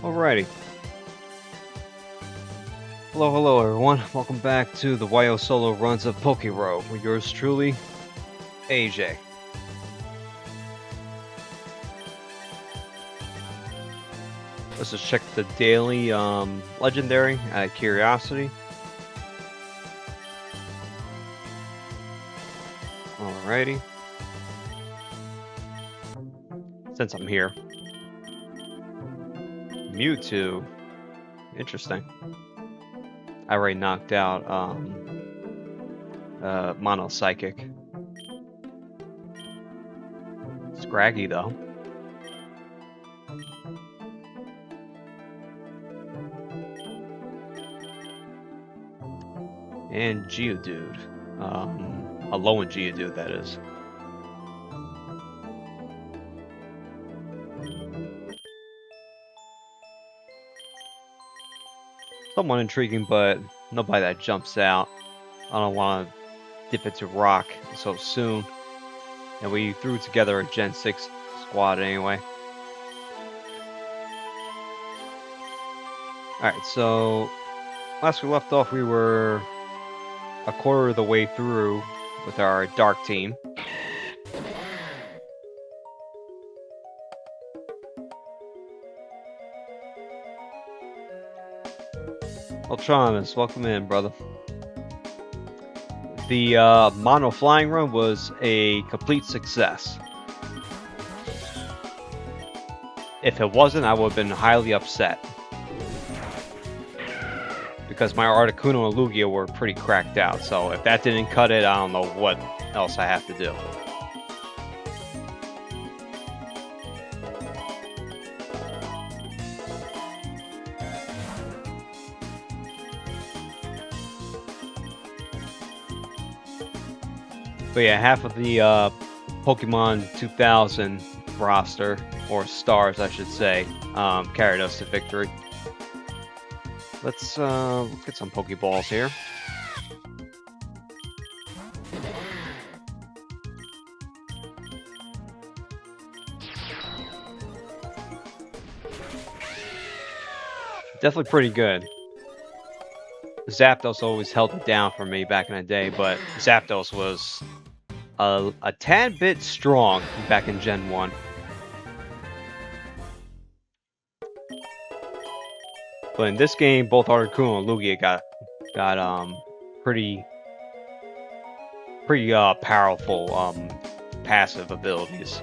Alrighty. Hello everyone. Welcome back to the YO Solo runs of PokéRogue with yours truly, AJ. Let's just check the daily legendary out of curiosity. Alrighty. Since I'm here. Mewtwo. Interesting. I already knocked out Mono Psychic. Scraggy though. And Geodude. A low-end Geodude, that is. Somewhat intriguing, but nobody that jumps out. I don't want to dip into rock so soon. And we threw together a Gen 6 squad anyway. Alright, so last we left off, we were a quarter of the way through with our Dark team. Ultramus, welcome in, brother. The mono flying run was a complete success. If it wasn't, I would have been highly upset. Because my Articuno and Lugia were pretty cracked out, so if that didn't cut it, I don't know what else I have to do. But yeah, half of the Pokemon 2000 roster, or stars I should say, carried us to victory. Let's get some Pokeballs here. Definitely pretty good. Zapdos always held it down for me back in the day, but Zapdos was a tad bit strong back in Gen 1. But in this game, both Articuno and Lugia got pretty powerful passive abilities.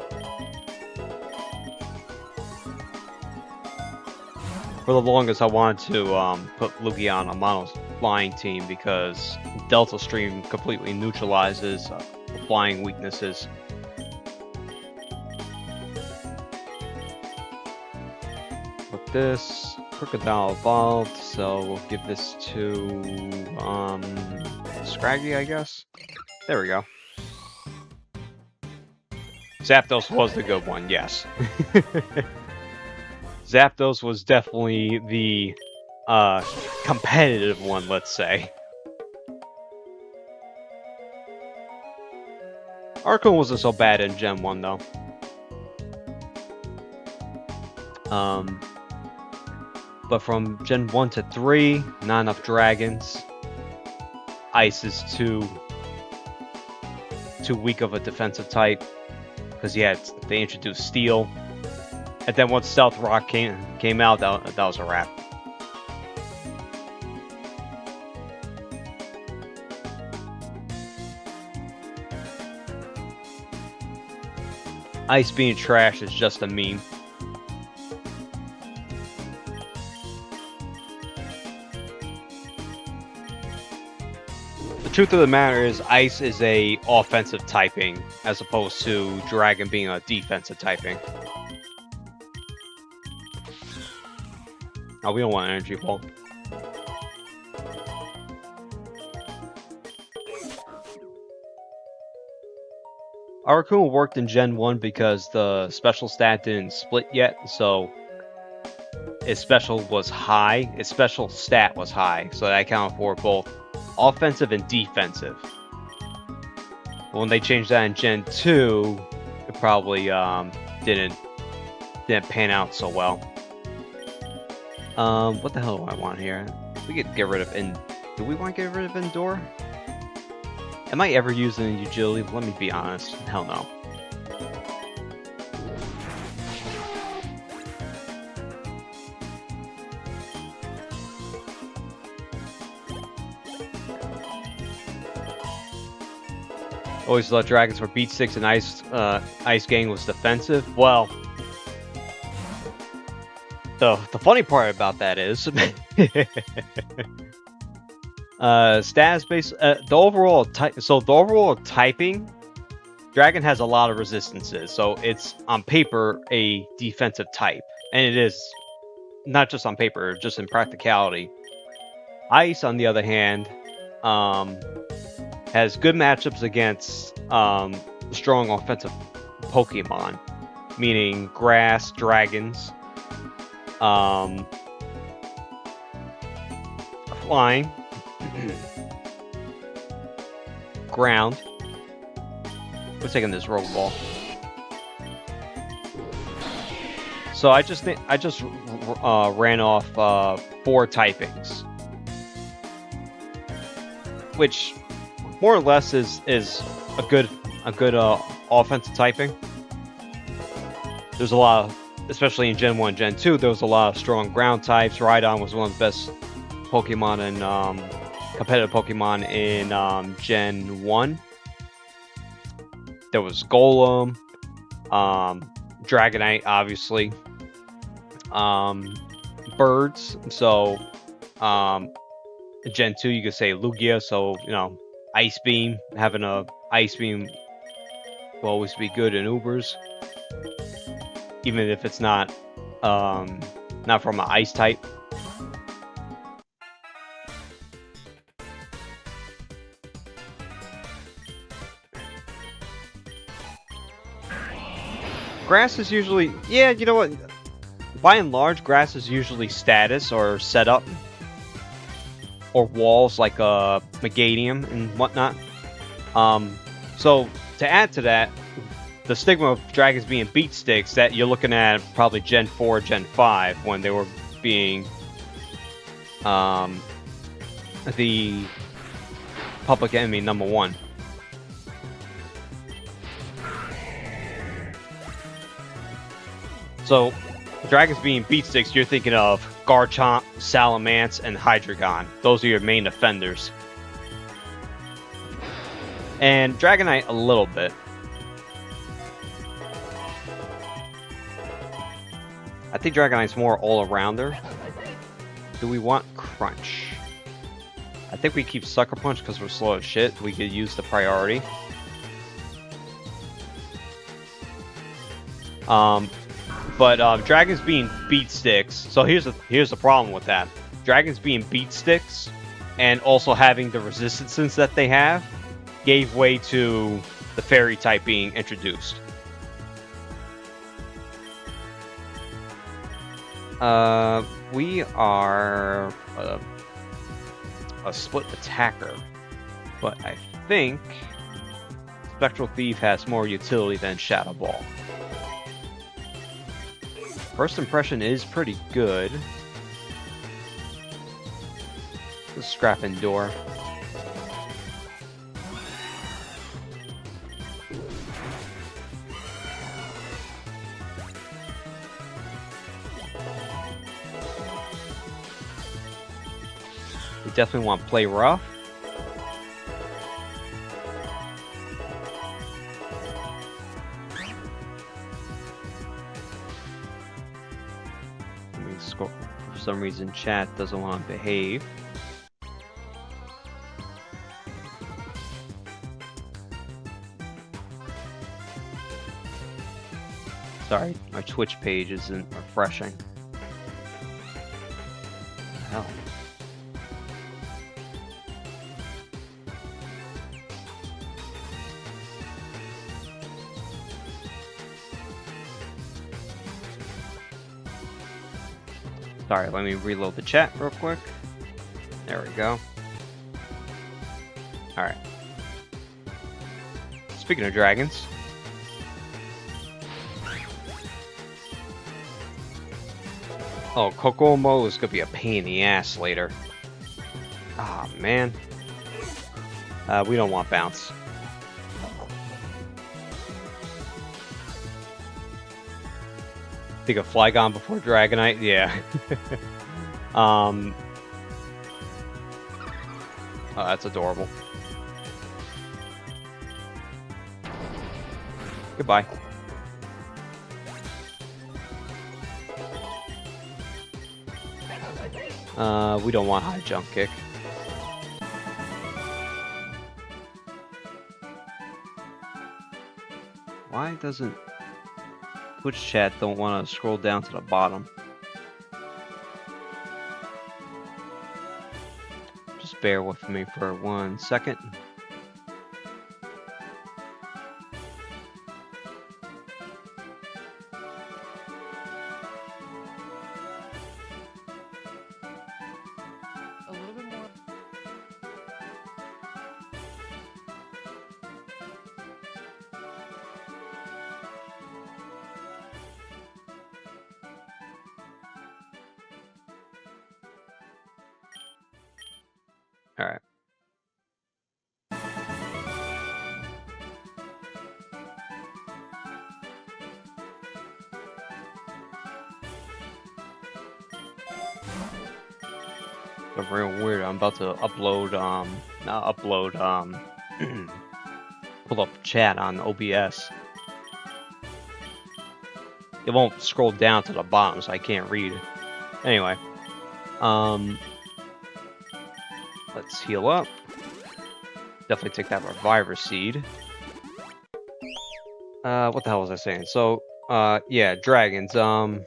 For the longest, I wanted to put Lugia on a mono flying team because Delta Stream completely neutralizes the flying weaknesses. With this, Crocodile evolved, so we'll give this to Scraggy, I guess. There we go. Zapdos was the good one, yes. Zapdos was definitely the competitive one, let's say. Archon wasn't so bad in Gen 1 though. But from Gen 1 to 3, not enough dragons. Ice is too weak of a defensive type because they introduced Steel. And then once Stealth Rock came out, that was a wrap. Ice being trash is just a meme. The truth of the matter is, Ice is a offensive typing as opposed to Dragon being a defensive typing. Oh, we don't want Energy Ball. Articuno worked in Gen 1 because the special stat didn't split yet, so its special was high. Its special stat was high, so that accounted for both offensive and defensive. But when they changed that in Gen 2, it probably didn't pan out so well. What the hell do I want here? We could get rid of do we want to get rid of Endure? Am I ever using agility? Let me be honest. Hell no. Always thought dragons were beat sticks and Ice Gang was defensive. Well, the funny part about that is stats based the overall type. So the overall typing, dragon has a lot of resistances. So it's on paper a defensive type, and it is not just on paper, just in practicality. Ice, on the other hand, has good matchups against strong offensive Pokemon, meaning grass, dragons, flying, ground. We're taking this rogue ball. So I just ran off 4 typings, which more or less is a good offensive typing. There's a lot of, especially in Gen 1, Gen 2, there was a lot of strong ground types. Rhydon was one of the best Pokemon and competitive Pokemon in Gen 1. There was Golem, Dragonite, obviously, birds. So Gen 2, you could say Lugia. So Ice Beam, having a Ice Beam will always be good in Ubers, even if it's not from an Ice type. Grass is usually, yeah, you know what? By and large, grass is usually status or setup, or walls like Megadium and whatnot. So to add to that, the stigma of dragons being beat sticks, that you're looking at probably Gen 4, Gen 5 when they were being the public enemy #1. So, dragons being beat sticks, you're thinking of Garchomp, Salamence, and Hydreigon. Those are your main offenders. And Dragonite a little bit. I think Dragonite's more all-arounder. Do we want Crunch? I think we keep Sucker Punch because we're slow as shit. We could use the priority. But dragons being beat sticks. So here's the problem with that. Dragons being beat sticks and also having the resistances that they have gave way to the fairy type being introduced. We are a split attacker, but I think Spectral Thief has more utility than Shadow Ball. First impression is pretty good. Let's scrap Endure. We definitely want to play rough. For some reason, chat doesn't want to behave. Sorry, my Twitch page isn't refreshing. What the hell? Sorry, let me reload the chat real quick. There we go. Alright. Speaking of dragons. Oh, Kokomo is gonna be a pain in the ass later. Ah, man. We don't want bounce. Think of Flygon before Dragonite? Yeah. Oh, that's adorable. Goodbye. We don't want high jump kick. Why doesn't Twitch chat don't want to scroll down to the bottom? Just bear with me for 1 second. A little bit more. All right. It's real weird. I'm about to upload, not upload, pull up chat on OBS. It won't scroll down to the bottom, so I can't read. Anyway, let's heal up. Definitely take that Reviver Seed. What the hell was I saying? So, yeah, dragons, where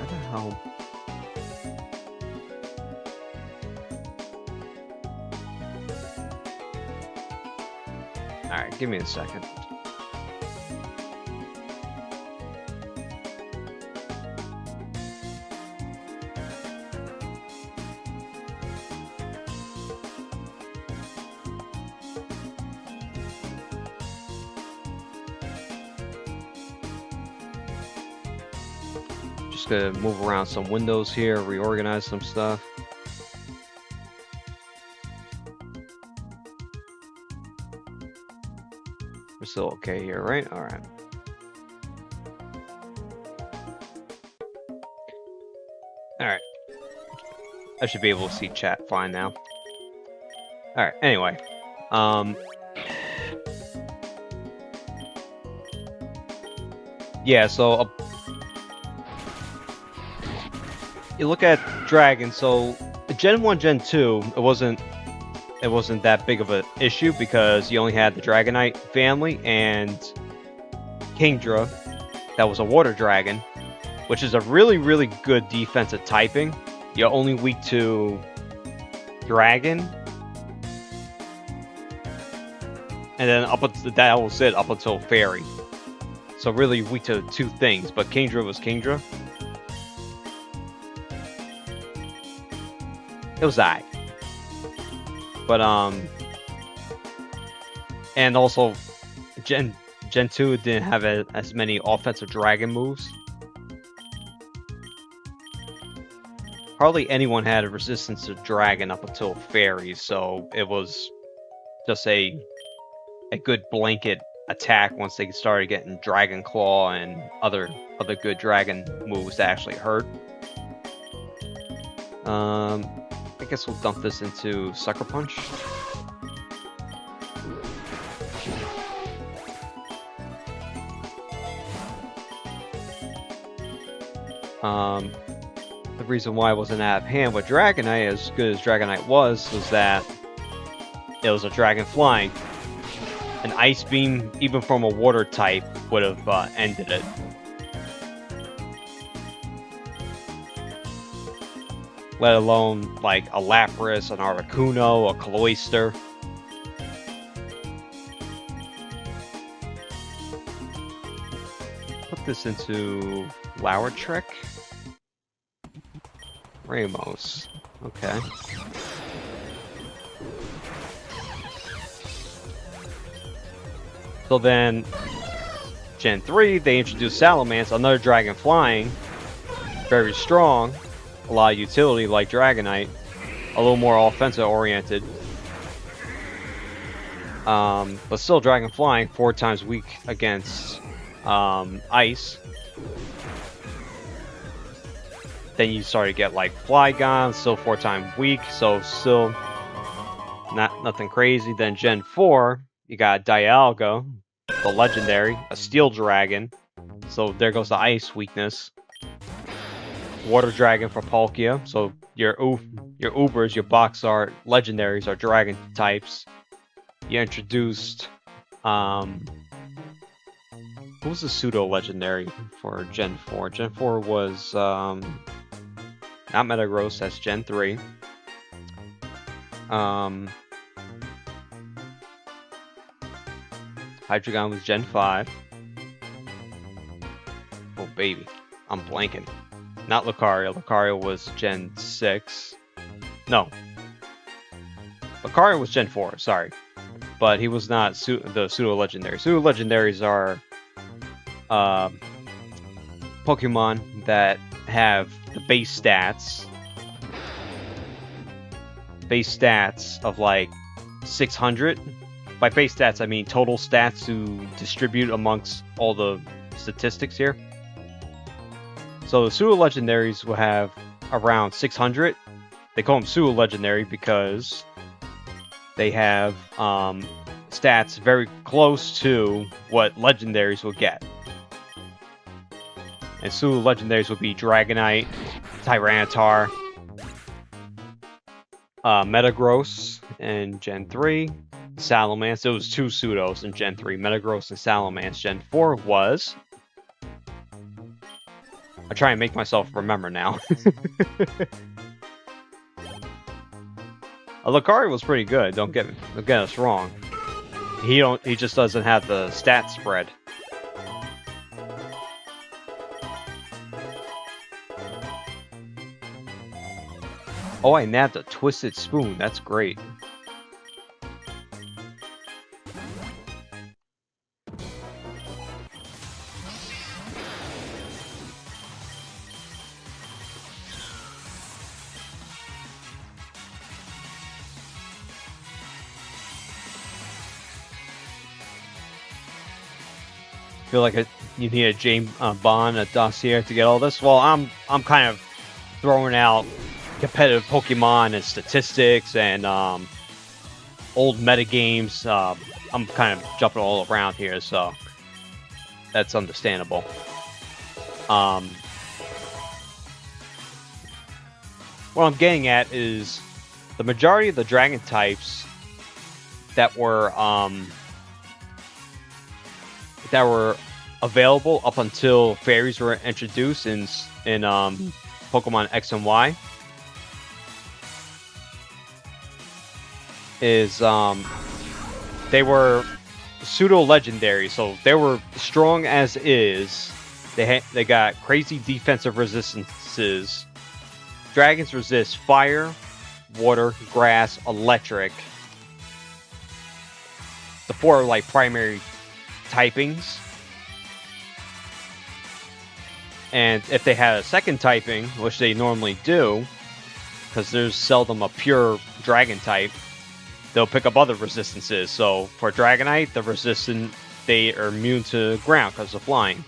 the hell? Alright, give me a second. Just gonna move around some windows here, reorganize some stuff. We're still okay here, right? Alright. Alright. I should be able to see chat fine now. Alright, anyway. Yeah, so you look at Dragon, so Gen 1, Gen 2, it wasn't that big of an issue because you only had the Dragonite family and Kingdra, that was a Water Dragon, which is a really, really good defensive typing. You're only weak to Dragon. And then that was it up until Fairy. So really weak to 2 things, but Kingdra was Kingdra. It was alright. But and also Gen 2 didn't have as many offensive dragon moves. Hardly anyone had a resistance to dragon up until Fairy, so it was just a good blanket attack once they started getting Dragon Claw and other good dragon moves that actually hurt. I guess we'll dump this into Sucker Punch. The reason why it wasn't out of hand with Dragonite, as good as Dragonite was that it was a dragon flying. An Ice Beam, even from a water type, would have ended it. Let alone like a Lapras, an Articuno, a Cloyster. Put this into Flower Trick. Ramos. Okay. So then, Gen 3, they introduced Salamence, another dragon flying. Very strong. A lot of utility like Dragonite. A little more offensive oriented. But still dragon flying, 4 times weak against ice. Then you start to get like Flygon, still 4 times weak, so still nothing crazy. Then Gen 4, you got Dialga, the legendary, a steel dragon. So there goes the ice weakness. Water dragon for Palkia. So your Ubers, your box art legendaries are dragon types. You introduced who was the pseudo legendary for Gen 4? Gen 4 was not Metagross, that's Gen 3. Hydreigon was Gen 5. Oh baby, I'm blanking. Not Lucario. Lucario was Gen 6. No. Lucario was Gen 4, sorry. But he was not the pseudo-legendary. Pseudo-legendaries are Pokemon that have the base stats. Base stats of like 600. By base stats, I mean total stats to distribute amongst all the statistics here. So the pseudo-legendaries will have around 600. They call them pseudo-legendary because they have stats very close to what legendaries will get. And pseudo-legendaries would be Dragonite, Tyranitar, Metagross in Gen 3, Salamence. It was 2 pseudos in Gen 3, Metagross and Salamence. Gen 4 was... I try and make myself remember now. Lucario was pretty good. Don't get us wrong. He just doesn't have the stat spread. Oh, I nabbed a Twisted Spoon. That's great. Feel like you need a James Bond, a dossier to get all this. Well, I'm kind of throwing out competitive Pokemon and statistics and old metagames. I'm kind of jumping all around here, so that's understandable. What I'm getting at is the majority of the dragon types that were available up until fairies were introduced in Pokemon X and Y is they were pseudo legendary, so they were strong as is. They got crazy defensive resistances. Dragons resist fire, water, grass, electric. The 4 like primary typings. And if they had a second typing, which they normally do, because there's seldom a pure dragon type, they'll pick up other resistances. So for Dragonite, they are immune to ground because of flying.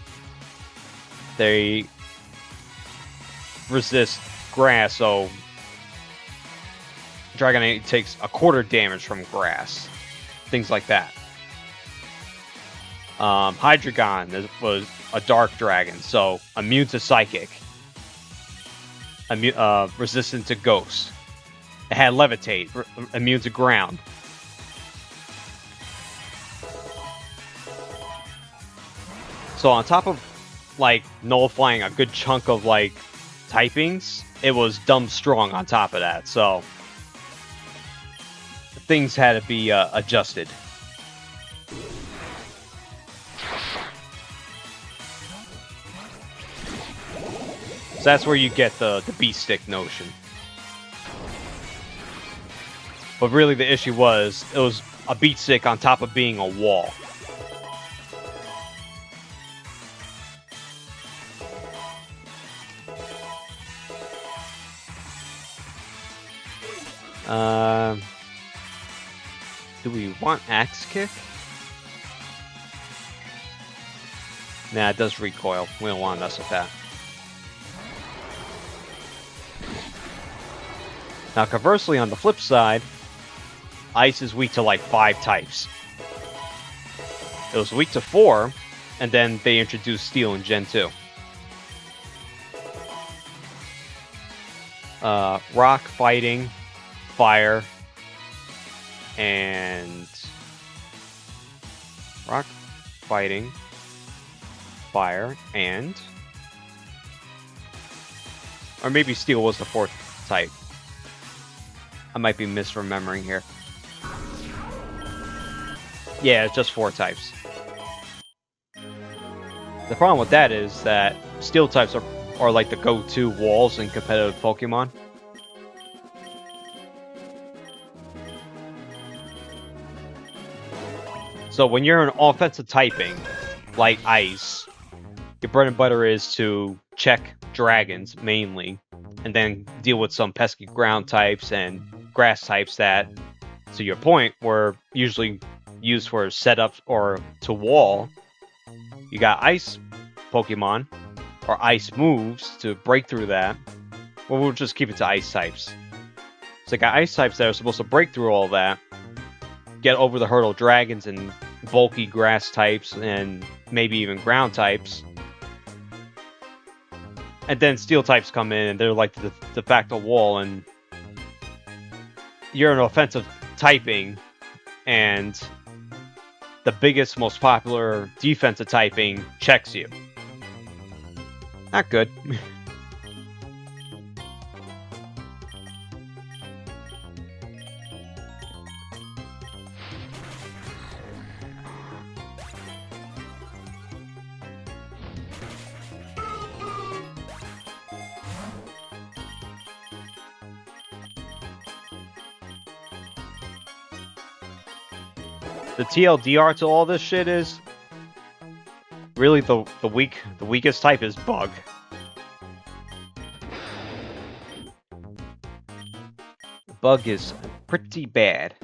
They resist grass, so Dragonite takes a quarter damage from grass. Things like that. Hydreigon was a dark dragon, so immune to psychic. Resistant to ghost. It had levitate, immune to ground. So on top of like nullifying a good chunk of like typings, it was dumb strong on top of that. So things had to be adjusted. So that's where you get the beat stick notion. But really the issue was, it was a beat stick on top of being a wall. Do we want Axe Kick? Nah, it does recoil. We don't want to mess with that. Now, conversely, on the flip side, Ice is weak to like 5 types. It was weak to 4, and then they introduced Steel in Gen 2. Rock, Fighting, Fire, and... Rock, Fighting, Fire, and... Or maybe Steel was the 4th type. I might be misremembering here. Yeah, it's just 4 types. The problem with that is that Steel types are like the go-to walls in competitive Pokemon. So when you're an offensive typing, like Ice, your bread and butter is to check dragons, mainly, and then deal with some pesky ground types and grass types that, to your point, were usually used for setups or to wall. You got Ice Pokemon, or Ice moves to break through that. Well, we'll just keep it to Ice types. So you got Ice types that are supposed to break through all that, get over the hurdle dragons and bulky grass types, and maybe even ground types. And then Steel types come in, and they're like the de facto wall, and you're an offensive typing, and the biggest, most popular defensive typing checks you. Not good. The TLDR to all this shit is really the weakest type is Bug. Bug is pretty bad.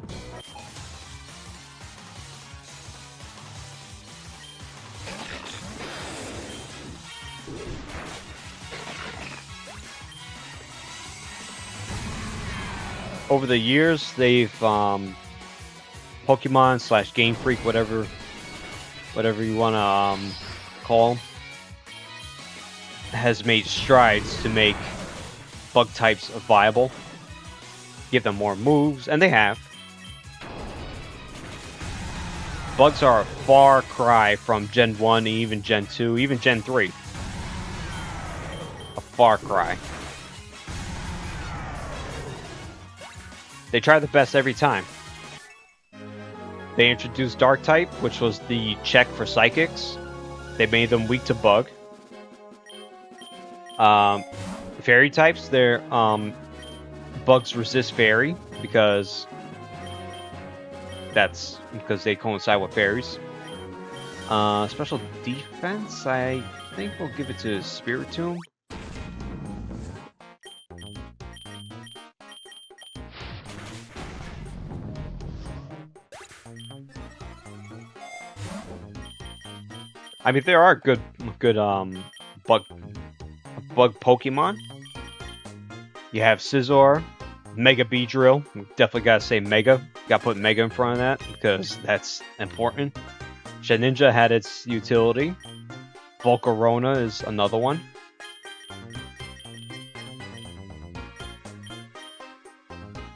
Over the years, they've Pokemon / Game Freak, whatever you want to call them, has made strides to make Bug types viable. Give them more moves, and they have. Bugs are a far cry from Gen 1, even Gen 2, even Gen 3. A far cry. They try the best every time. They introduced Dark type, which was the check for Psychics. They made them weak to Bug. Fairy types, they're Bugs resist Fairy because they coincide with Fairies. Special defense, I think we'll give it to Spiritomb. I mean, there are good bug Pokemon. You have Scizor, Mega Beedrill. Definitely gotta say Mega. Gotta put Mega in front of that because that's important. Shedinja had its utility. Volcarona is another one.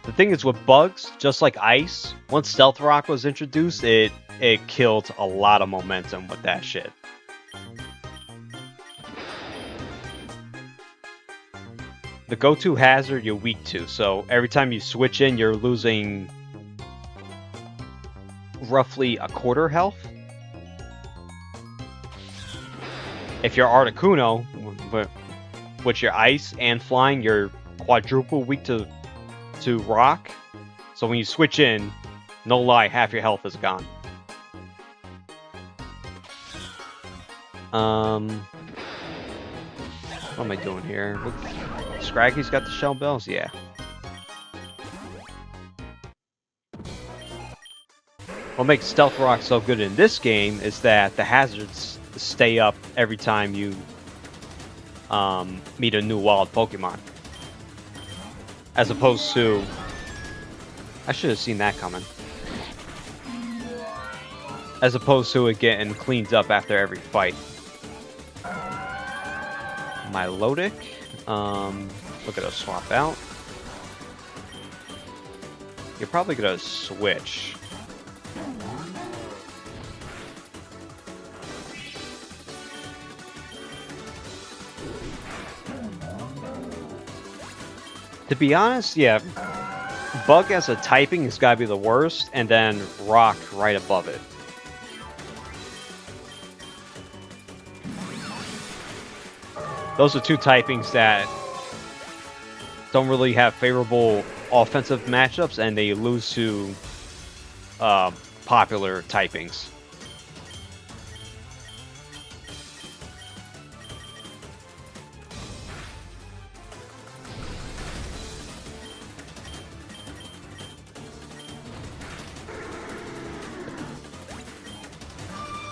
The thing is with Bugs, just like Ice, once Stealth Rock was introduced, it killed a lot of momentum with that shit. The go-to hazard you're weak to, so every time you switch in, you're losing roughly a quarter health. If you're Articuno, with your ice and flying, you're quadruple weak to rock. So when you switch in, no lie, half your health is gone. What am I doing here? Look, Scraggy's got the shell bells? Yeah. What makes Stealth Rock so good in this game is that the hazards stay up every time you meet a new wild Pokemon. As opposed to... I should have seen that coming. As opposed to it getting cleaned up after every fight. Milotic. Look at us swap out. You're probably gonna switch. To be honest, yeah, Bug as a typing has got to be the worst, and then Rock right above it. Those are two typings that don't really have favorable offensive matchups, and they lose to popular typings.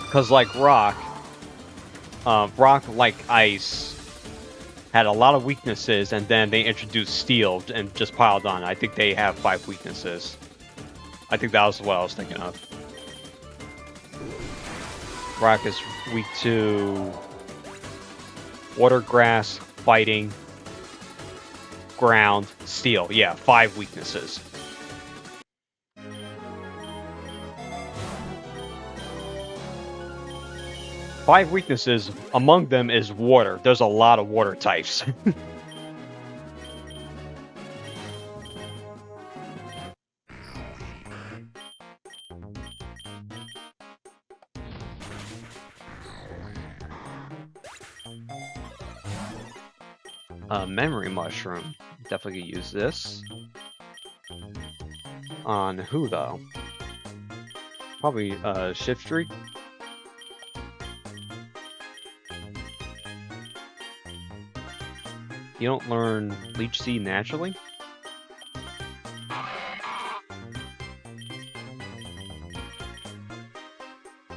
Because like Rock, like Ice, had a lot of weaknesses, and then they introduced Steel and just piled on. I think they have 5 weaknesses. I think that was what I was thinking of. Rock is weak to Water, Grass, Fighting, Ground, Steel. Yeah, 5 weaknesses. Five weaknesses, among them is water. There's a lot of water types. Memory Mushroom. Definitely could use this. On who, though? Probably Shift Streak. You don't learn Leech Seed naturally?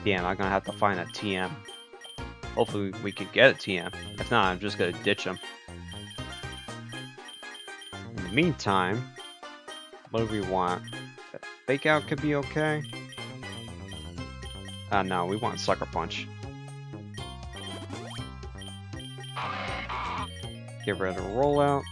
Damn, I'm gonna have to find a TM. Hopefully we can get a TM. If not, I'm just gonna ditch him. In the meantime, what do we want? Fake Out could be okay. No, we want Sucker Punch. Get rid of Rollout.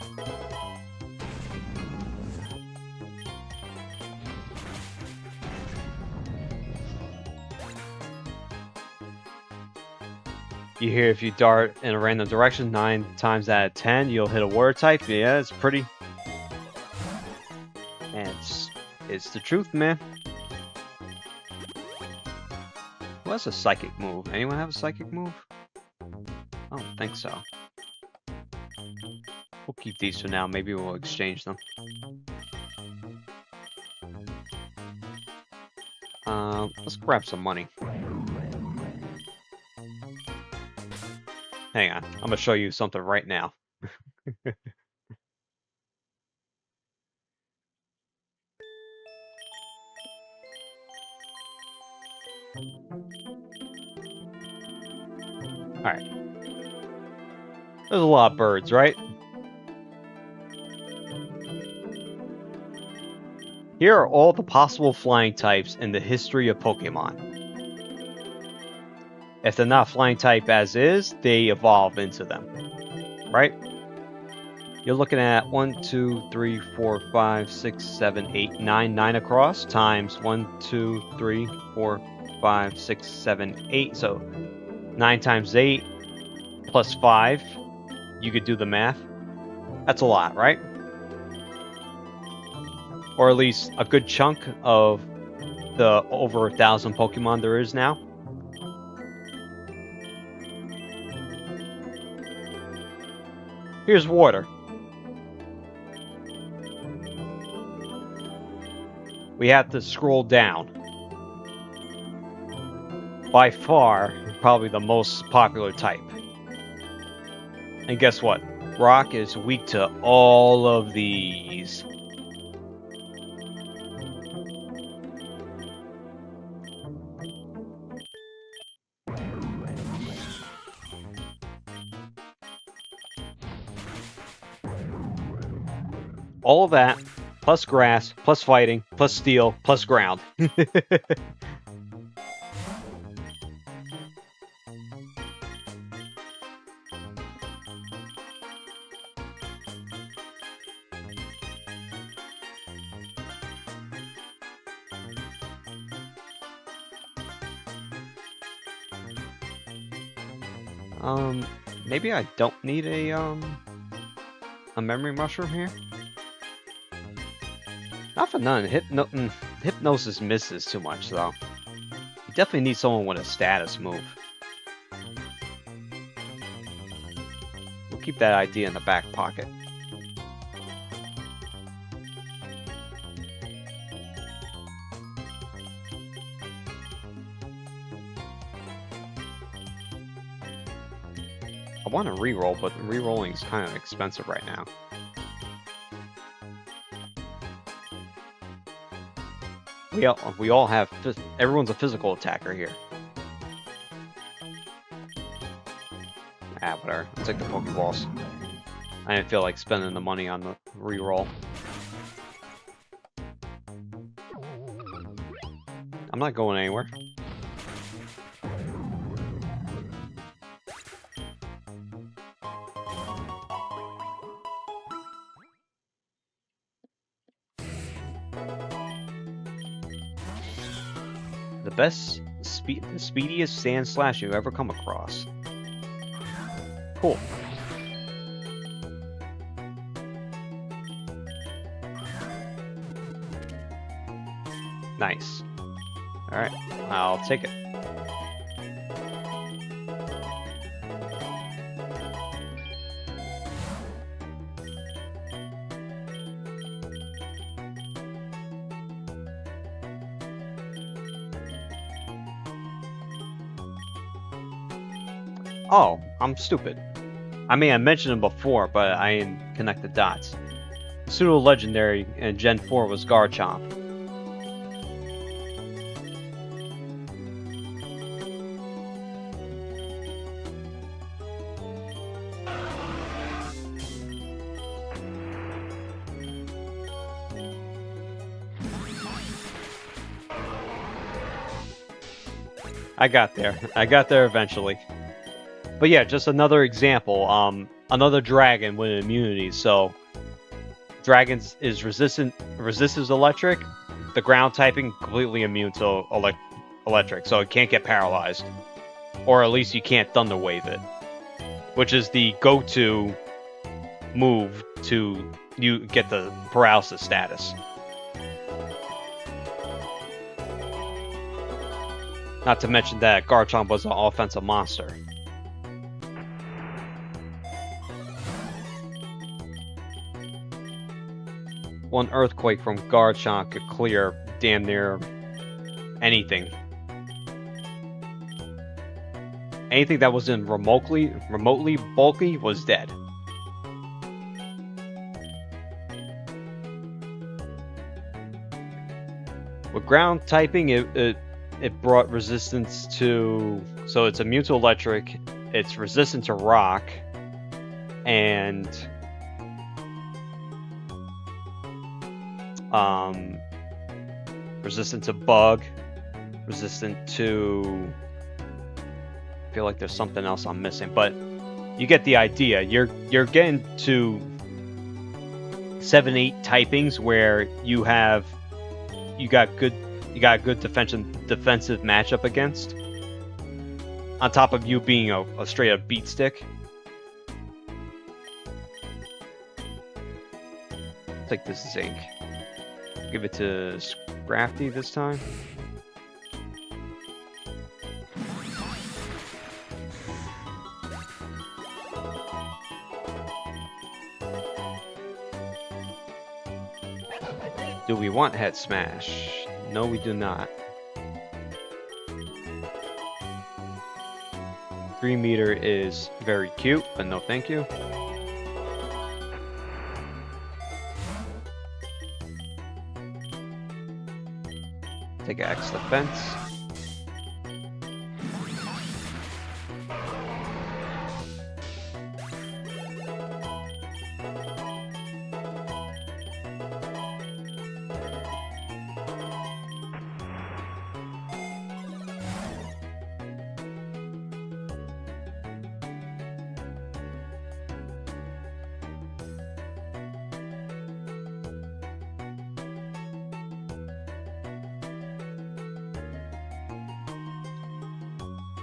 You hear if you dart in a random direction 9 times out of 10, you'll hit a water type. Yeah, it's pretty. And it's the truth, man. Who has a psychic move? Anyone have a psychic move? I don't think so. We'll keep these for now. Maybe we'll exchange them. Let's grab some money. Hang on. I'm gonna show you something right now. Alright. There's a lot of birds, right? Here are all the possible flying types in the history of Pokemon. If they're not flying type as is, they evolve into them. Right? You're looking at 1, 2, 3, 4, 5, 6, 7, 8, 9, 9 across, times 1, 2, 3, 4, 5, 6, 7, 8. So 9 times 8 plus 5. You could do the math. That's a lot, right? Or at least a good chunk of the over 1,000 Pokemon there is now. Here's water. We have to scroll down. By far, probably the most popular type. And guess what? Rock is weak to all of these. All of that, plus grass, plus fighting, plus steel, plus ground. Maybe I don't need a memory mushroom here? Not for none. Hypnosis misses too much, though. You definitely need someone with a status move. We'll keep that idea in the back pocket. I want to reroll, but rerolling is kind of expensive right now. We all have... Everyone's a physical attacker here. Ah, whatever. I'll take the Pokeballs. I didn't feel like spending the money on the reroll. I'm not going anywhere. The speediest sand slash you've ever come across. Cool. Nice. Alright, I'll take it. Oh, I'm stupid. I mean, I mentioned him before, but I didn't connect the dots. The pseudo-legendary in Gen 4 was Garchomp. I got there eventually. But yeah, just another example. Another dragon with immunity. So, dragons is resists electric. The ground typing completely immune to electric, so it can't get paralyzed, or at least you can't thunder wave it, which is the go-to move to you get the paralysis status. Not to mention that Garchomp was an offensive monster. One earthquake from Garchomp could clear damn near anything. Anything that was in remotely bulky was dead. With ground typing, it brought resistance to... So it's immune to electric, it's resistant to rock, and... resistant to bug, resistant to... I feel like there's something else I'm missing, but you get the idea. You're getting to 7-8 typings where you got good defensive matchup against, on top of you being a straight up beat stick. I'll take this zinc. Give it to Scrafty this time. Do we want Head Smash? No, we do not. 3 meter is very cute, but no thank you. Take X defense.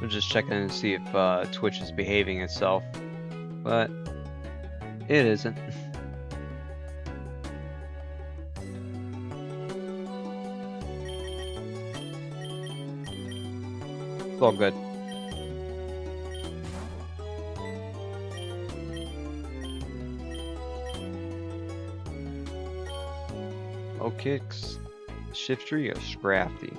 I'm just checking to see if Twitch is behaving itself, but it isn't. It's all good. Low kicks, shift tree, or Scrafty.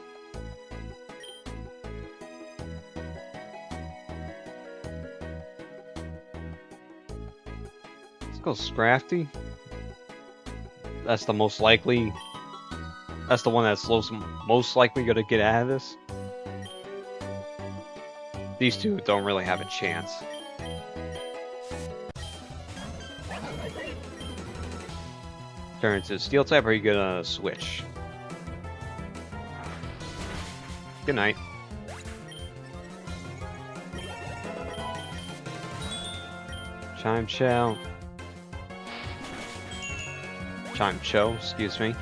Scrafty. That's the most likely. That's the one that's most likely gonna get out of this. These two don't really have a chance. Turn into Steel type, or are you gonna switch? Good night. Chime Chow. Chime Cho, excuse me.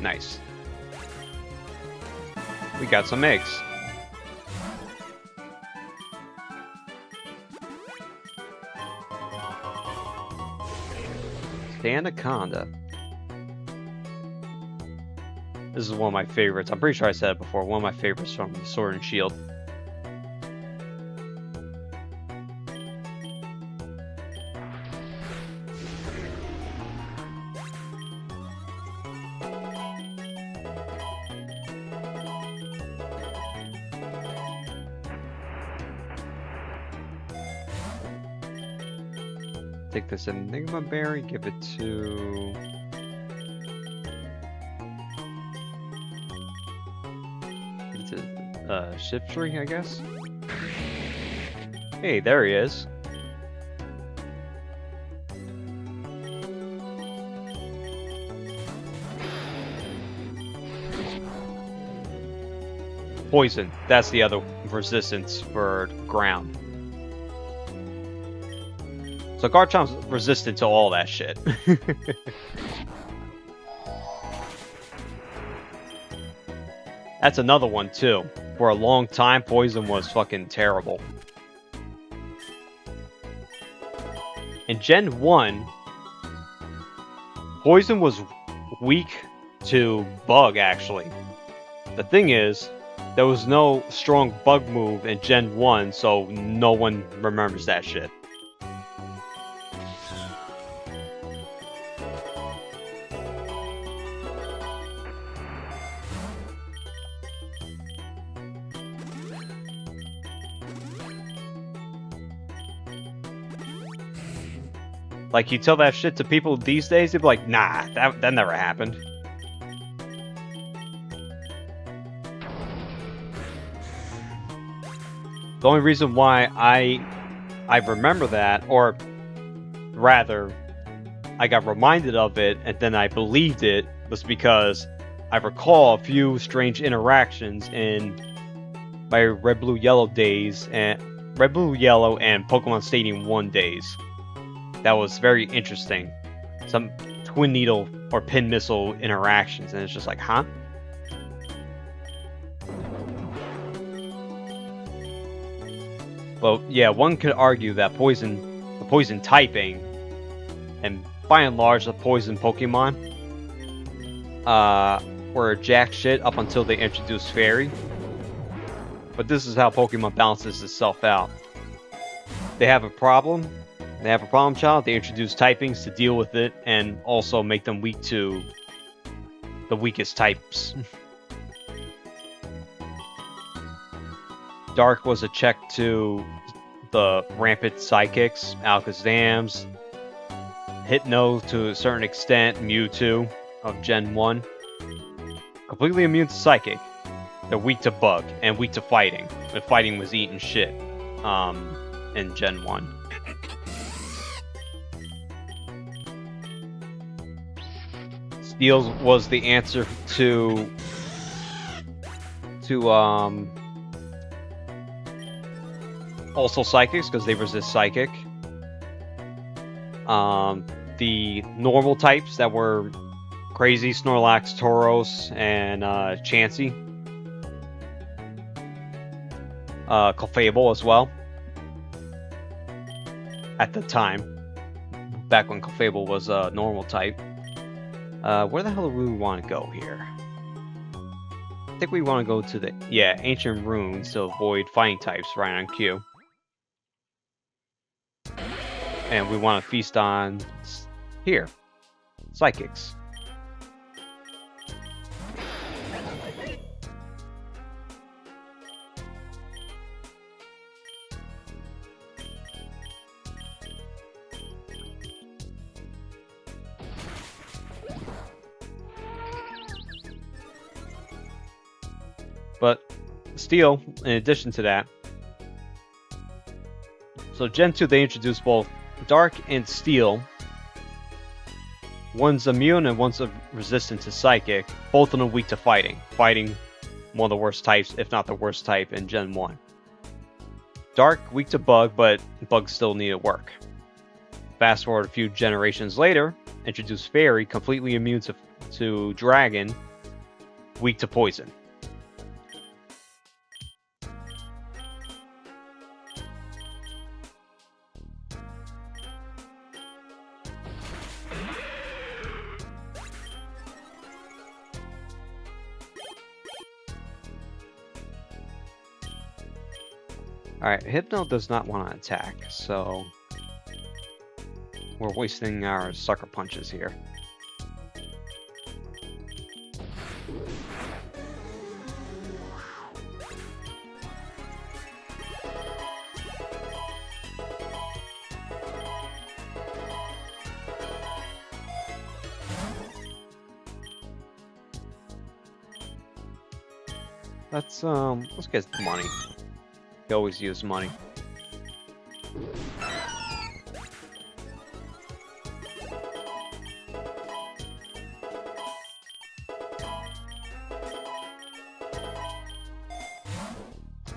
Nice. We got some eggs. Anaconda. This is one of my favorites. I'm pretty sure I said it before. One of my favorites from Sword and Shield. Take this Enigma Berry, give it to... Shift tree, I guess? Hey, there he is. Poison. That's the other resistance for ground. So Garchomp's resistant to all that shit. That's another one too. For a long time, Poison was fucking terrible. In Gen 1, Poison was weak to Bug, actually. The thing is, there was no strong Bug move in Gen 1, so no one remembers that shit. Like, you tell that shit to people these days, they'd be like, nah, that never happened. The only reason why I remember that, or rather, I got reminded of it and then I believed it, was because I recall a few strange interactions in my Red, Blue, Yellow days, and Red, Blue, Yellow, and Pokemon Stadium 1 days. That was very interesting. Some twin needle or pin missile interactions, and it's just like, huh? Well, yeah, one could argue that the poison typing, and by and large the poison Pokemon, were jack shit up until they introduced Fairy. But this is how Pokemon balances itself out. They have a problem. They have a problem child. They introduce typings to deal with it and also make them weak to the weakest types. Dark was a check to the rampant psychics, Alakazams, Hypno to a certain extent, Mewtwo of Gen 1. Completely immune to Psychic. They're weak to Bug and weak to Fighting. But Fighting was eating shit in Gen 1. Steel was the answer to also Psychics, because they resist Psychic. The normal types that were Crazy, Snorlax, Tauros, and Chansey. Clefable as well. At the time. Back when Clefable was a normal type. Where the hell do we want to go here? I think we want to go to the... Yeah, Ancient Ruins to avoid fighting types right on cue. And we want to feast on... here. Psychics. But Steel, in addition to that, so Gen 2 they introduced both Dark and Steel. One's immune and one's resistant to Psychic. Both of them weak to Fighting. Fighting, one of the worst types, if not the worst type in Gen 1. Dark, weak to Bug, but Bug still needed work. Fast forward a few generations later, introduced Fairy, completely immune to Dragon, weak to Poison. Alright, Hypno does not want to attack, so we're wasting our Sucker Punches here. Let's get money. You always use money.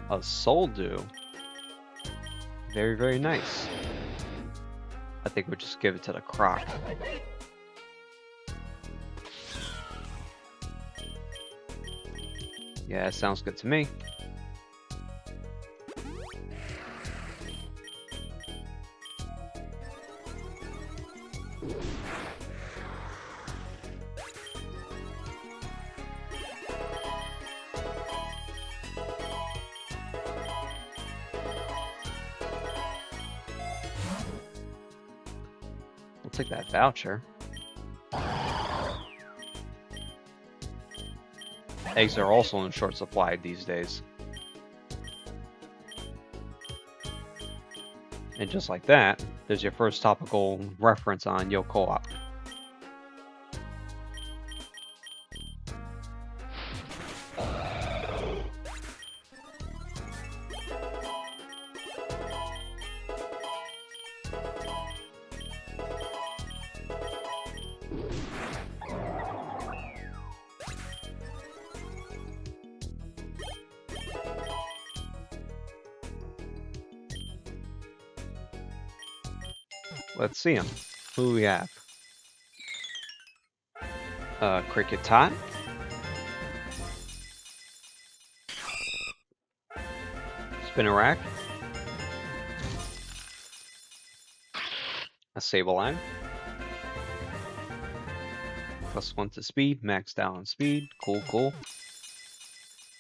A Soul Dew. Very, very nice. I think we'll just give it to the Croc. Yeah, that sounds good to me. We'll take that voucher. Eggs are also in short supply these days. And just like that, there's your first topical reference on Yo Co-op. Let's see them. Who do we have? Cricket Tot. Spinarak. A Sableye. +1 to speed, maxed out on speed. Cool, cool.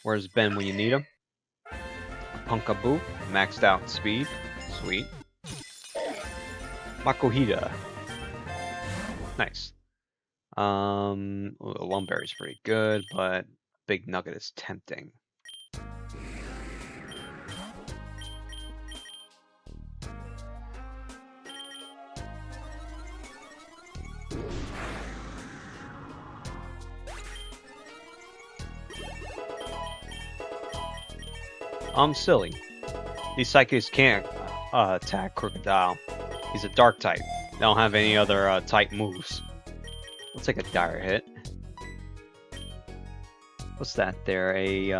Where's Ben when you need him? Punkaboo, maxed out speed. Sweet. Makuhita. Nice. Lumberry's pretty good, but Big Nugget is tempting. Silly. These Psychics can't attack Crocodile. He's a Dark type. They don't have any other type moves. We'll take a Dire hit. What's that there? A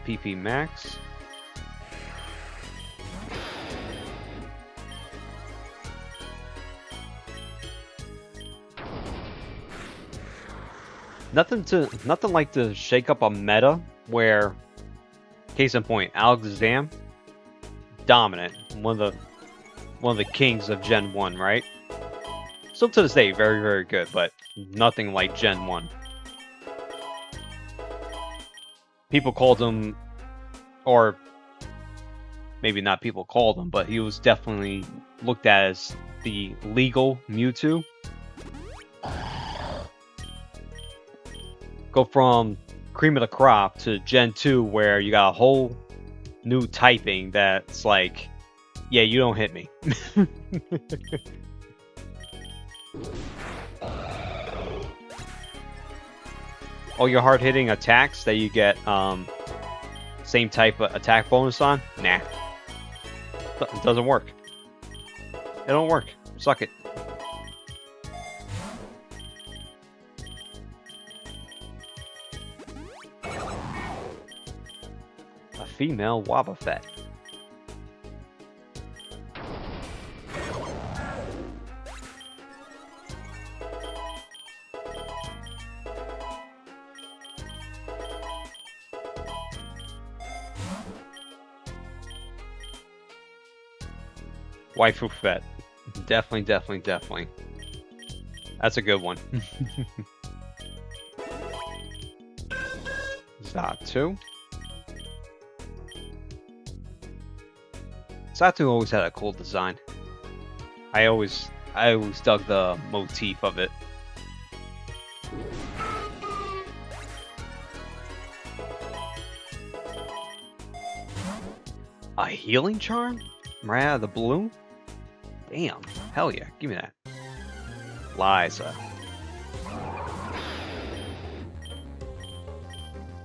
PP max? Nothing like to shake up a meta where, case in point, Alakazam, dominant, one of the kings of Gen 1, right? Still to this day, very, very good, but nothing like Gen 1. People called him, or maybe not people called him, but he was definitely looked at as the legal Mewtwo. Go from cream of the crop to Gen 2 where you got a whole new typing that's like, yeah, you don't hit me. All your hard-hitting attacks that you get same type of attack bonus on, nah. It doesn't work. It don't work. Suck it. A female Wobbuffet. Waifu Fet. Definitely. That's a good one. Xatu. Xatu always had a cool design. I always dug the motif of it. A healing charm? Right out of the blue? Damn. Hell yeah. Give me that. Liza.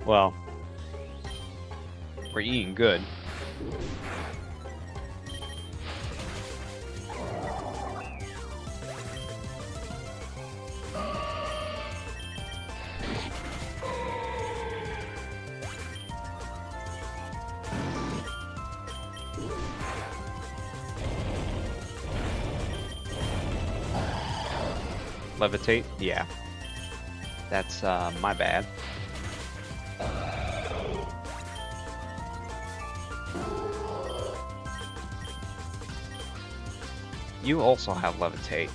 Well, we're eating good. Levitate? Yeah. That's my bad. You also have Levitate.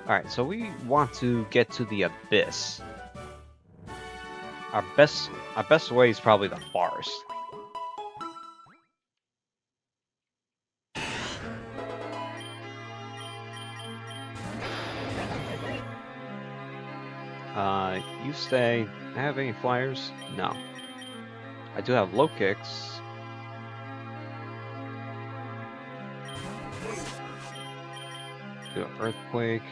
Alright, so we want to get to the Abyss. Our best way is probably the forest. You say, I have any flyers? No. I do have low kicks. Do an earthquake.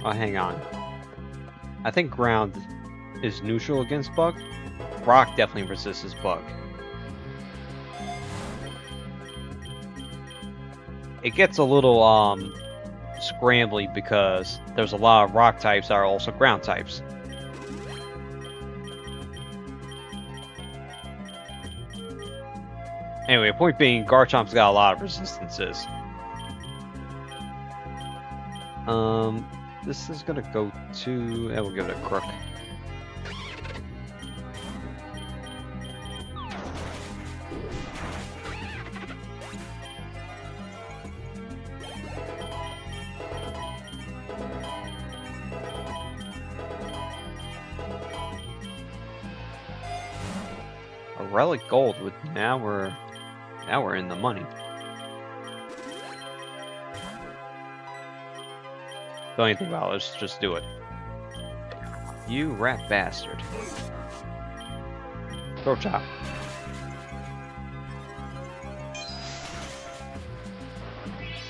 Oh, hang on. I think ground is neutral against bug. Rock definitely resists this bug. It gets a little scrambly because there's a lot of rock types that are also ground types. Anyway, point being, Garchomp's got a lot of resistances. This is gonna go to... we'll give it a crook. A relic gold with now we're in the money. Don't even think about it, let's just do it. You rat bastard. Throat chop.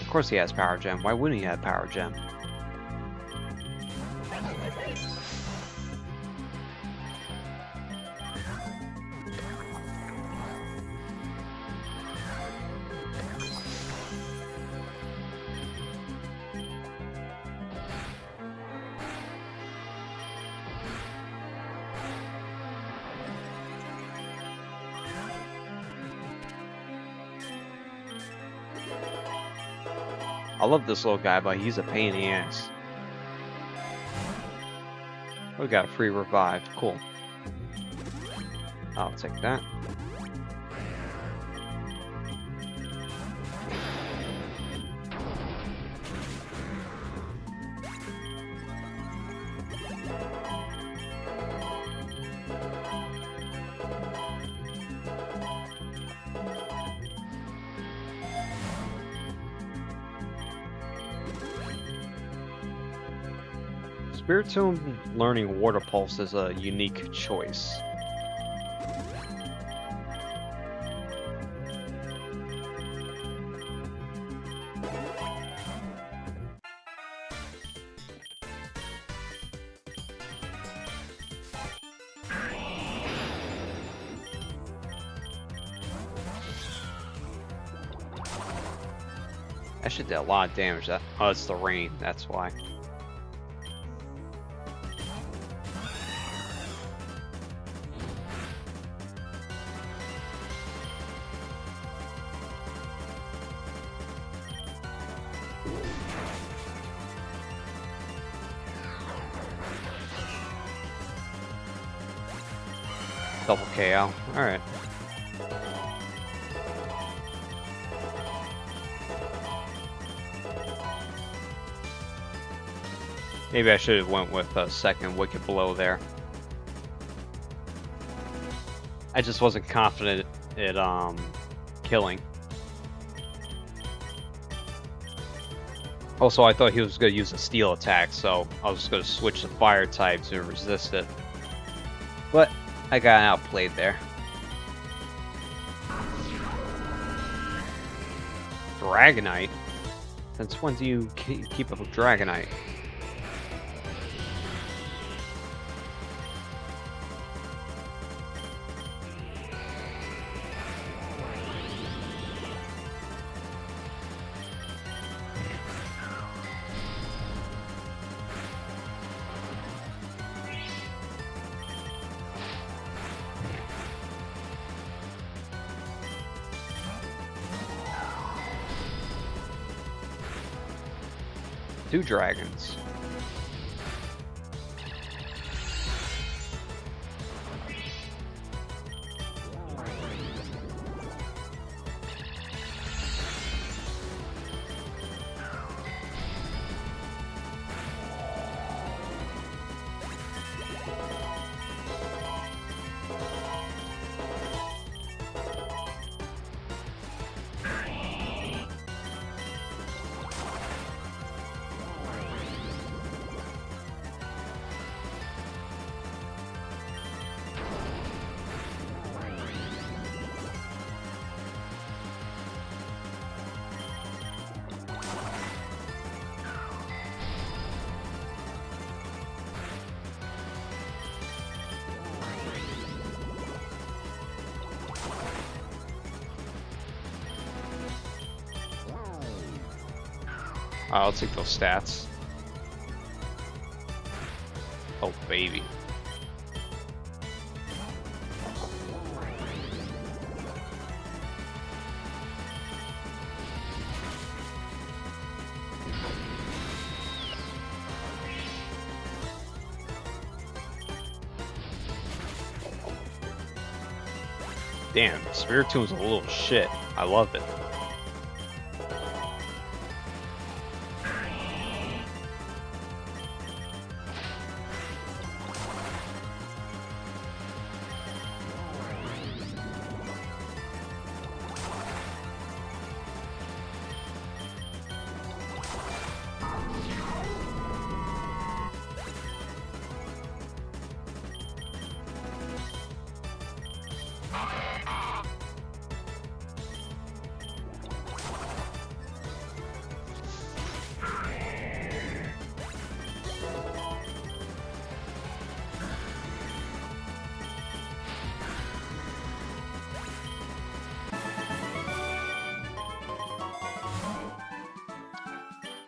Of course he has power gem. Why wouldn't he have power gem? I love this little guy, but he's a pain in the ass. We got a free revive. Cool. I'll take that. Spiritomb learning Water Pulse is a unique choice. That shit did a lot of damage. Oh, it's the rain, that's why. Double KO. Alright. Maybe I should have went with a second Wicked Blow there. I just wasn't confident at killing. Also, I thought he was going to use a steel attack, so I was going to switch to fire type to resist it. But I got outplayed there. Dragonite? Since when do you keep up with Dragonite? Two dragons. I'll take those stats. Oh, baby. Damn, Spiritoon's a little shit. I love it.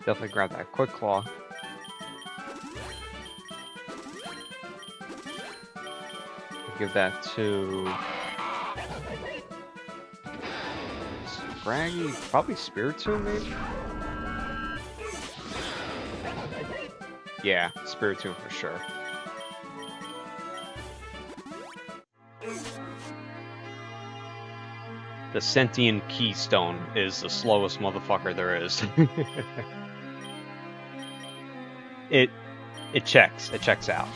Definitely grab that Quick Claw. Give that to Scraggy, probably Spiritoon maybe? Yeah, Spiritoon for sure. The Sentient Keystone is the slowest motherfucker there is. It checks out.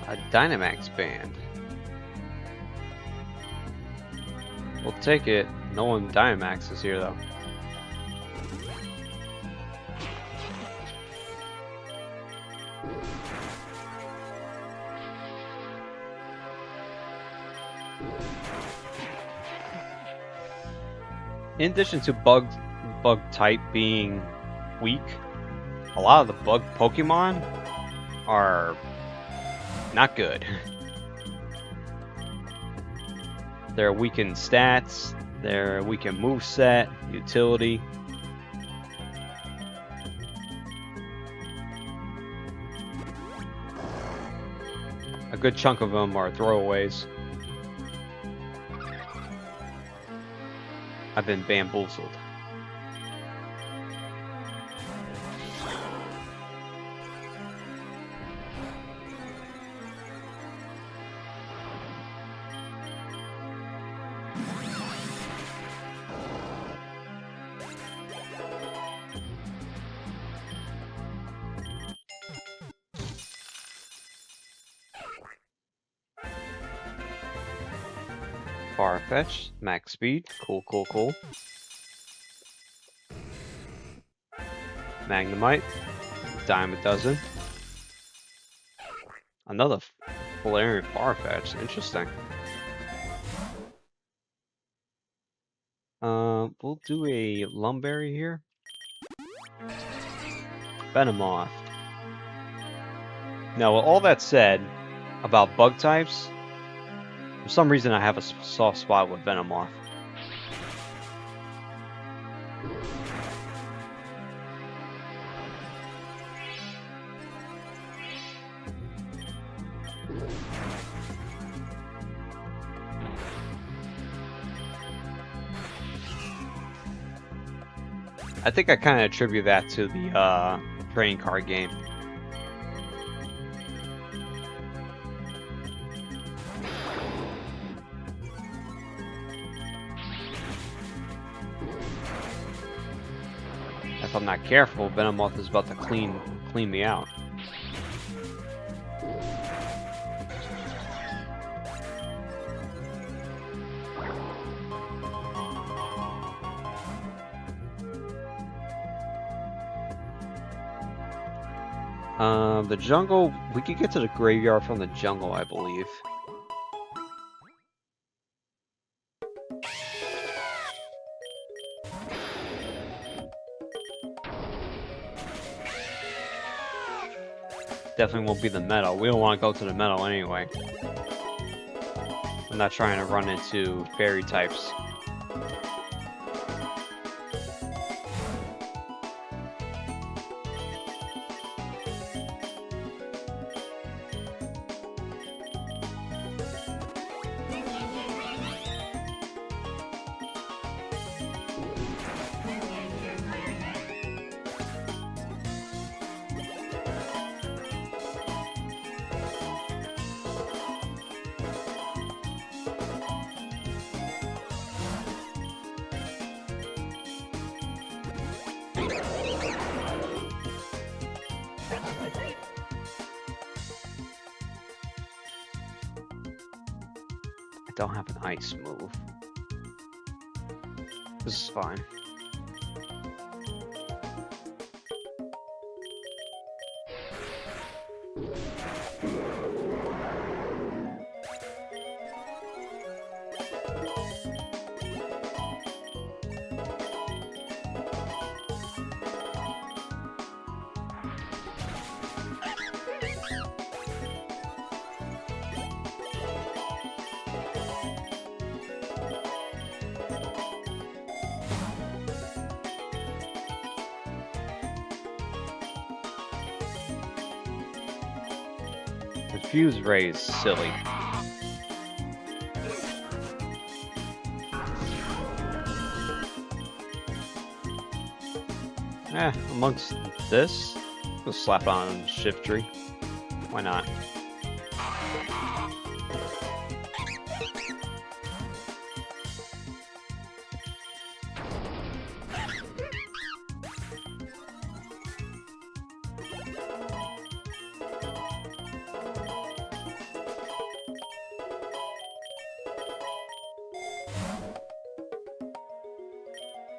A Dynamax band. We'll take it. No one Dynamax is here though. In addition to bug type being weak, a lot of the bug Pokemon are not good. They're weak in stats, they're weak in moveset, utility. A good chunk of them are throwaways. I've been bamboozled. Farfetch, max speed, cool. Magnemite, dime a dozen. Another Valerian Farfetch, interesting. We'll do a Lumberry here. Venomoth. Now, with all that said about bug types, for some reason I have a soft spot with Venomoth. I think I kind of attribute that to the trading card game. If I'm not careful, Venomoth is about to clean me out. The jungle, we could get to the graveyard from the jungle, I believe. Definitely won't be the meadow. We don't want to go to the meadow anyway. I'm not trying to run into fairy types. I don't have an ice move. This is fine. Fuse Ray is silly. Amongst this, we'll slap on Shift Tree. Why not?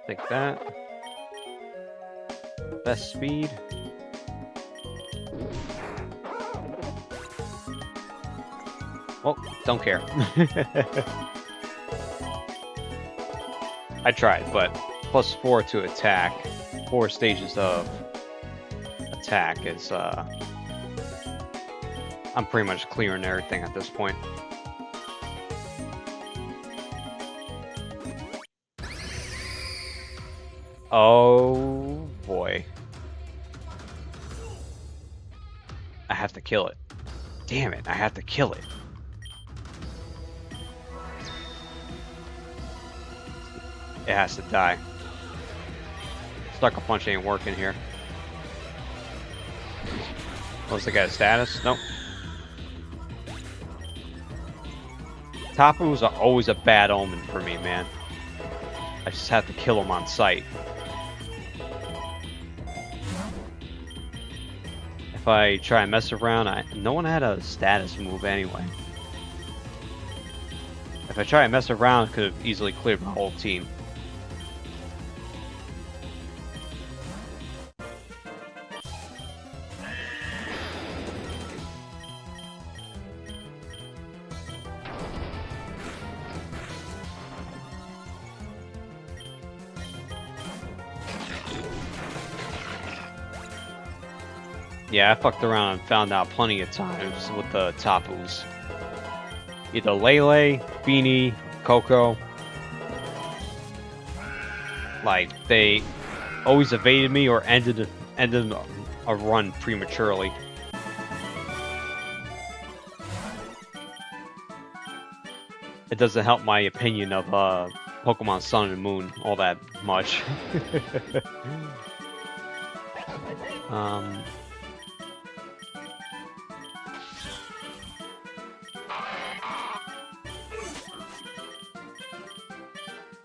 Take that. Best speed. Oh, don't care. I tried, but +4 to attack. 4 stages of attack is, I'm pretty much clearing everything at this point. Oh boy. I have to kill it. Damn it, I have to kill it. It has to die. Sucker Punch ain't working here. What's the guy's status? Nope. Tapus are always a bad omen for me, man. I just have to kill him on sight. If I try and mess around, no one had a status move anyway. If I try and mess around, I could have easily cleared my whole team. Yeah, I fucked around and found out plenty of times with the Tapus. Either Lele, Beanie, Coco. Like, they always evaded me or ended a run prematurely. It doesn't help my opinion of Pokemon Sun and Moon all that much.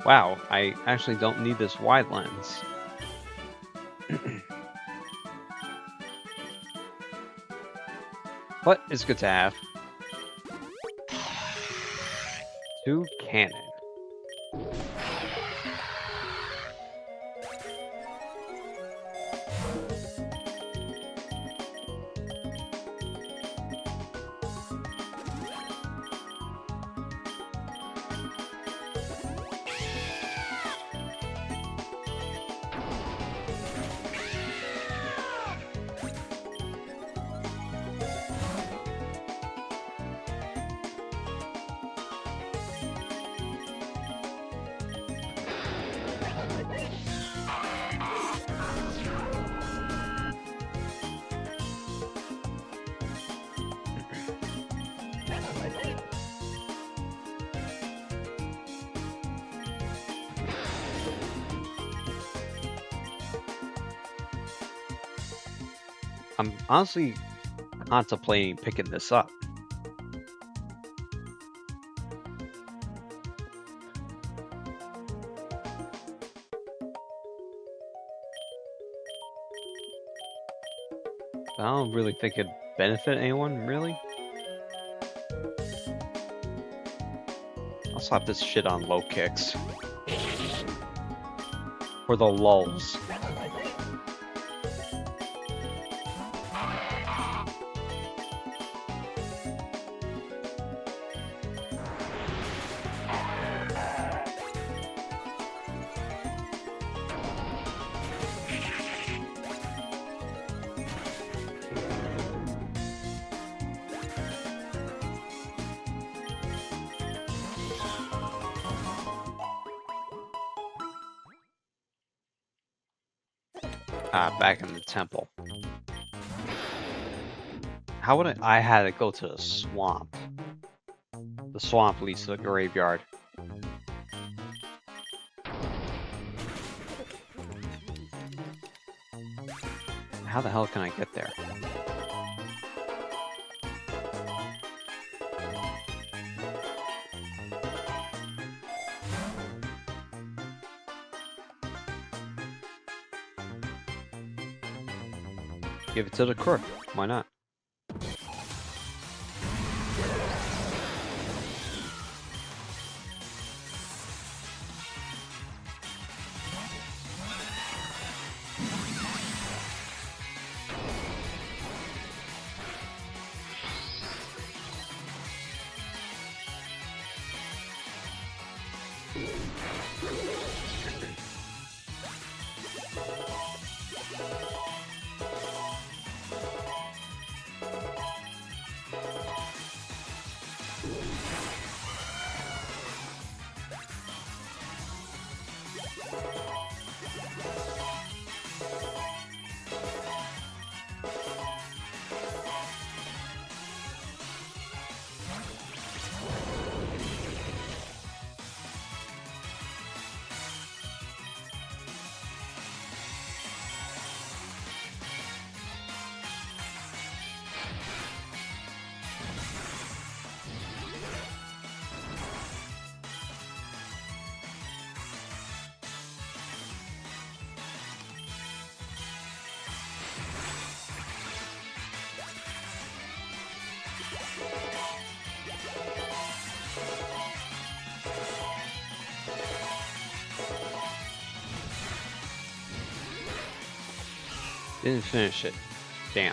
Wow, I actually don't need this wide lens. But it's good to have. 2 cannon. I'm honestly contemplating picking this up. I don't really think it'd benefit anyone, really. I'll slap this shit on low kicks. For the lulz. Back in the temple. How would I had to go to the swamp? The swamp leads to the graveyard. How the hell can I get there? Give it to the crook. Why not? Didn't finish it. Damn.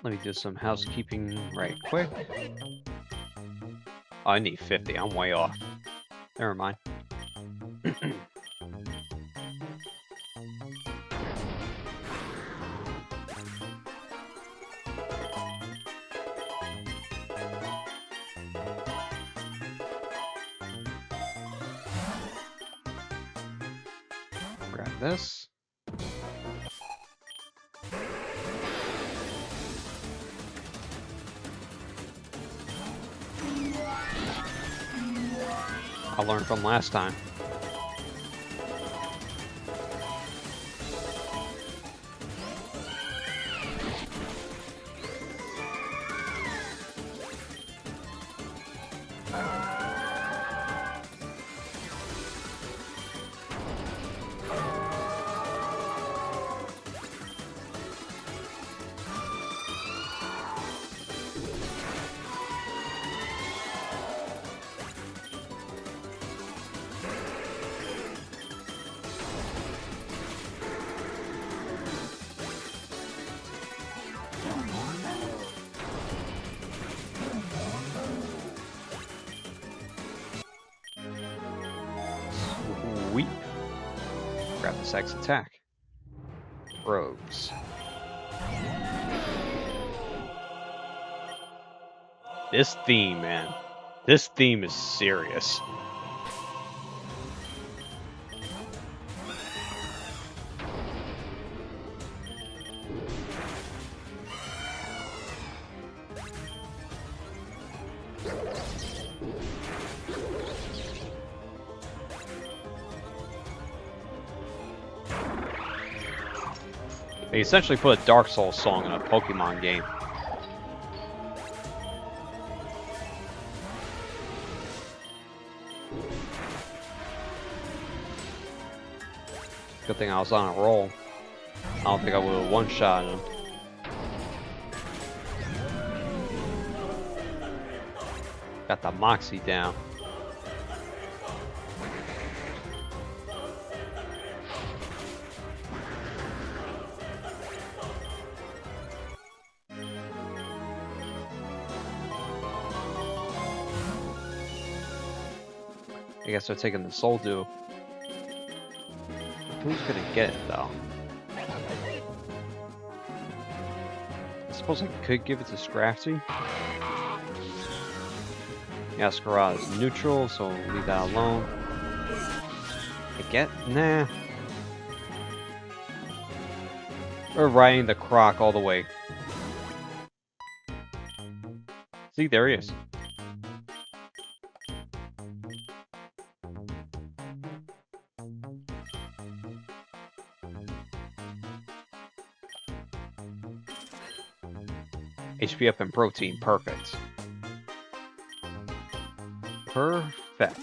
Let me do some housekeeping right quick. Oh, I need 50. I'm way off. Never mind. Grab this. I learned from last time. Sweep. Grab this X attack. Rogues. This theme, man. This theme is serious. They essentially put a Dark Souls song in a Pokemon game. Good thing I was on a roll. I don't think I would have one-shotted him. Got the Moxie down. I guess they're taking the Soul Dew. Who's gonna get it though? I suppose I could give it to Scrafty. Yaskara is neutral, so we'll leave that alone. Nah. We're riding the Croc all the way. See, there he is. HP up and protein, perfect. Perfect.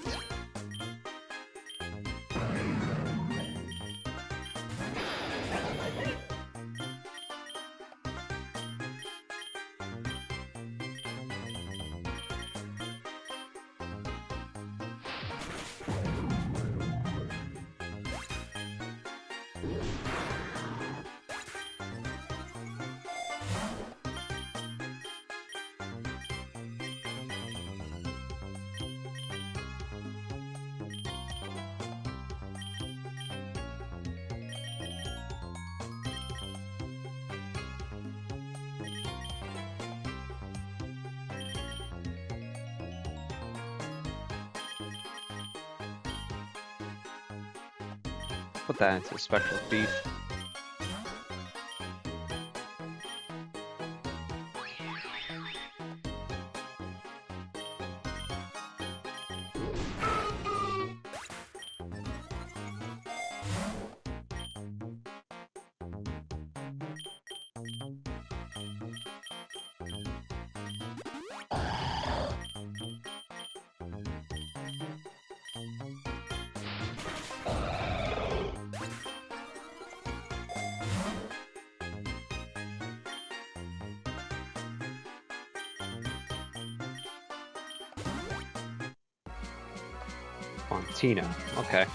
Put that into Spectral Thief. Fontina, okay.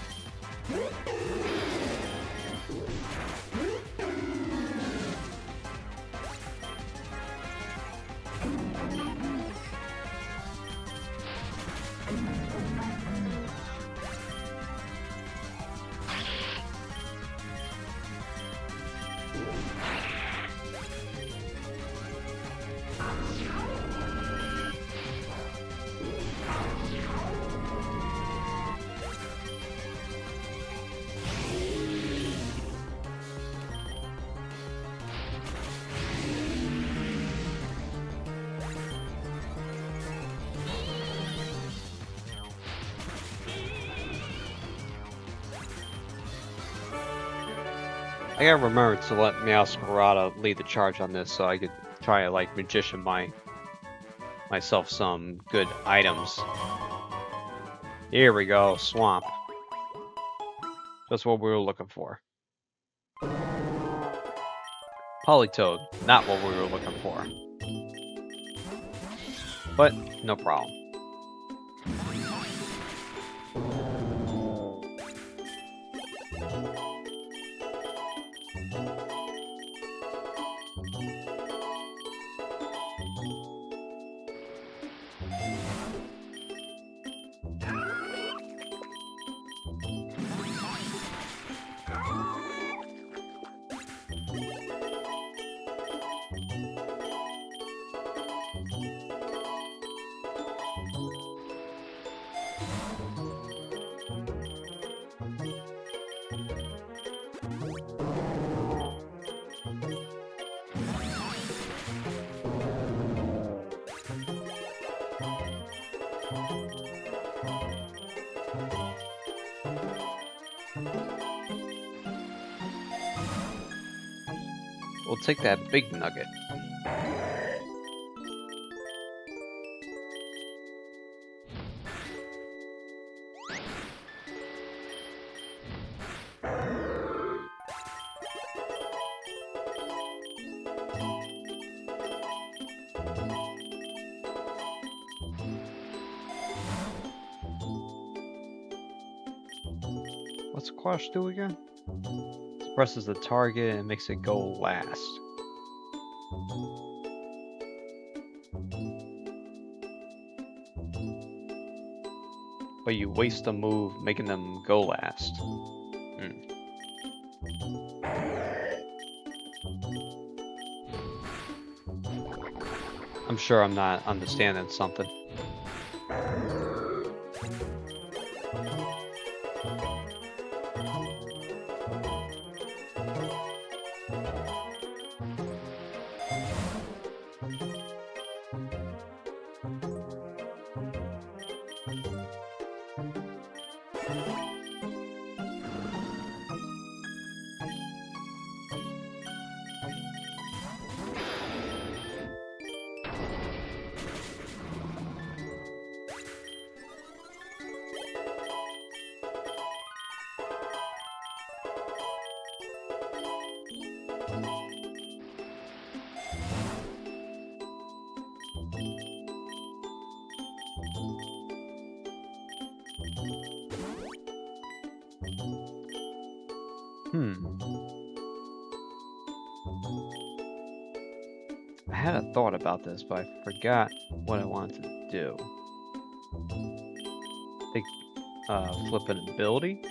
I gotta remember to let Meowscarada lead the charge on this so I could try to, like, magician myself some good items. Here we go, swamp. That's what we were looking for. Polytoad, not what we were looking for. But, no problem. We'll take that big nugget. What's Quash do again? Presses the target and makes it go last. But you waste a move making them go last. I'm sure I'm not understanding something. I had a thought about this, but I forgot what I wanted to do. I think flip an ability?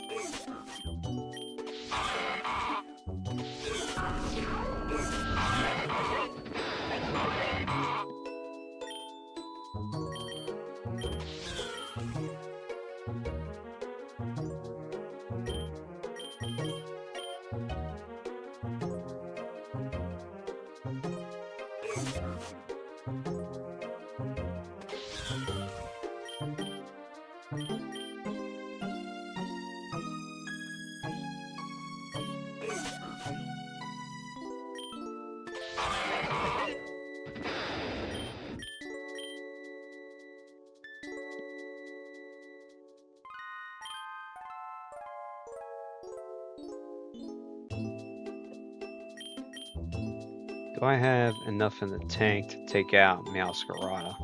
Do I have enough in the tank to take out Meowscarada?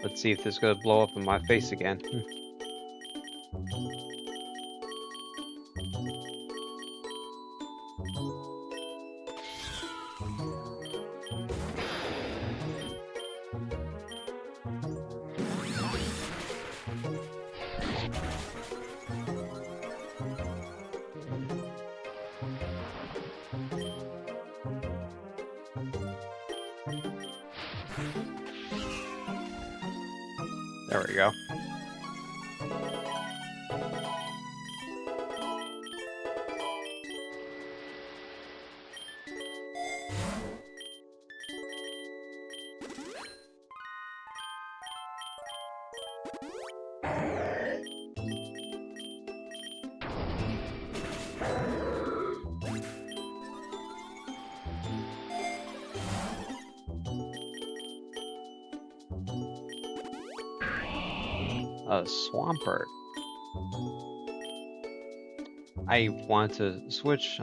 Let's see if this is going to blow up in my face again. There we go. A Swampert. I want to switch.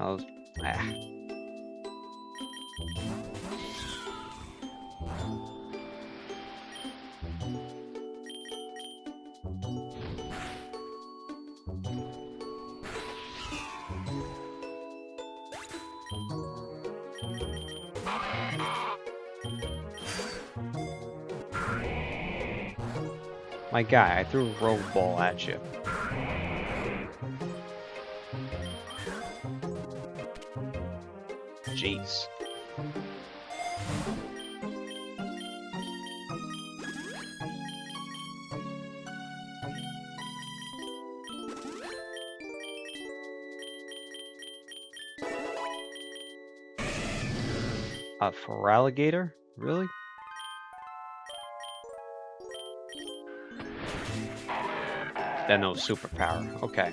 My guy, I threw a rogue ball at you. Jeez. A Feraligatr? Really? That no superpower. Okay.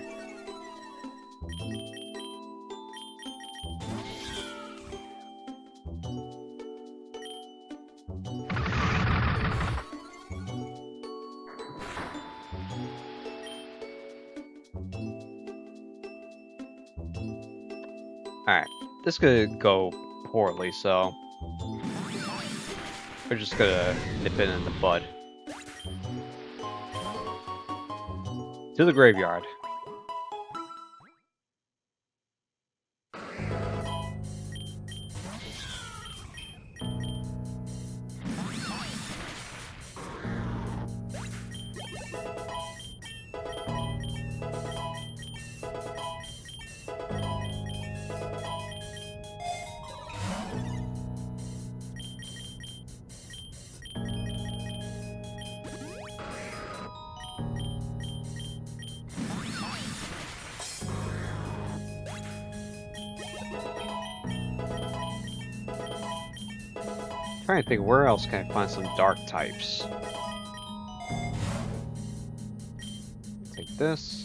Alright. This could go poorly, so we're just gonna nip it in the bud. To the graveyard. Trying to think, where else can I find some dark types? Take this.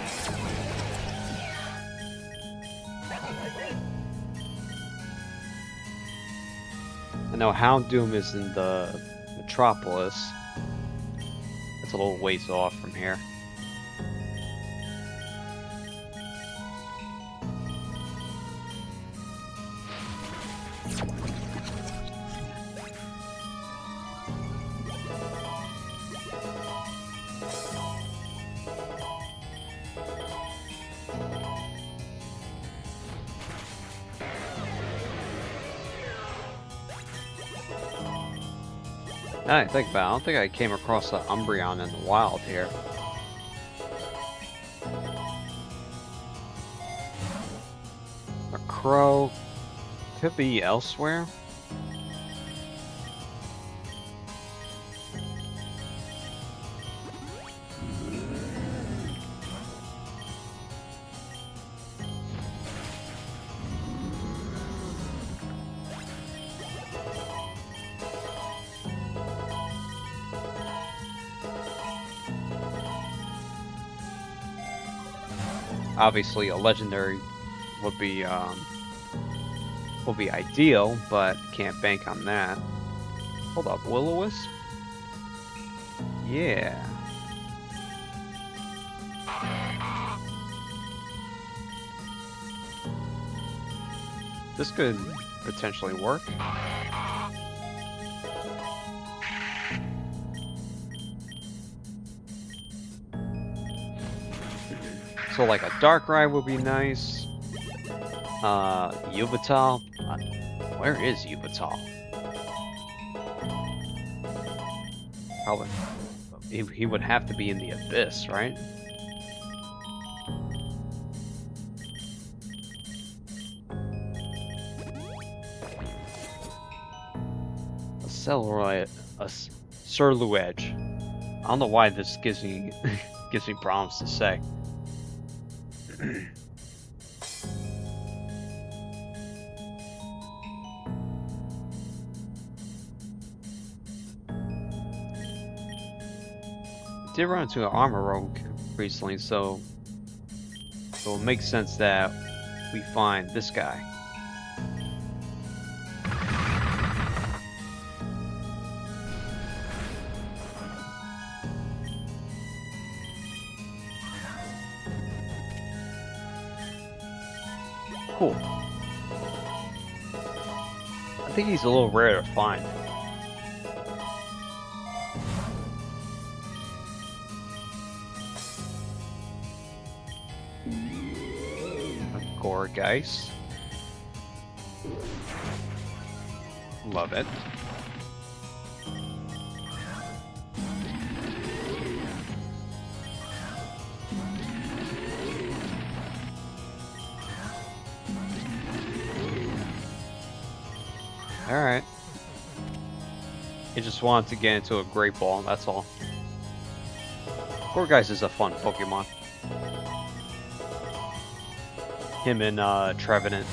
I know Houndoom is in the Metropolis. It's a little ways off from here. Now I think about it, I don't think I came across an Umbreon in the wild here. A crow could be elsewhere. Obviously, a legendary would be ideal, but can't bank on that. Hold up, Will-O-Wisp? Yeah. This could potentially work. So like a Darkrai would be nice. Yveltal. Where is Yveltal? Probably. He would have to be in the Abyss, right? A Surluage. I don't know why this gives me gives me problems to say. Did run into an PokéRogue recently, so it will make sense that we find this guy. cool. I think he's a little rare to find. Gorgeist. Love it. Alright. He just wanted to get into a Great Ball, that's all. Gorgeist is a fun Pokemon. Him and Trevenant.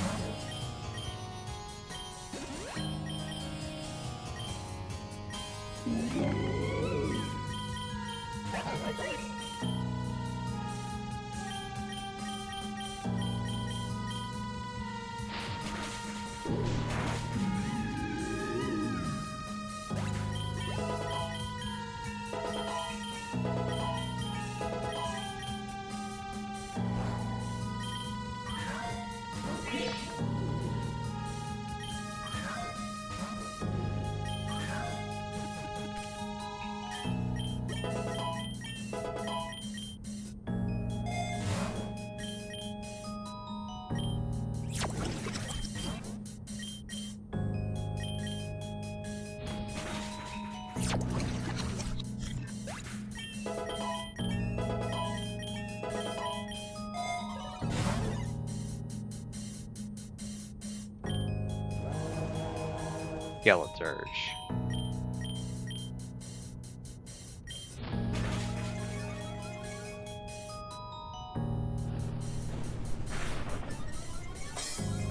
Skeleturge.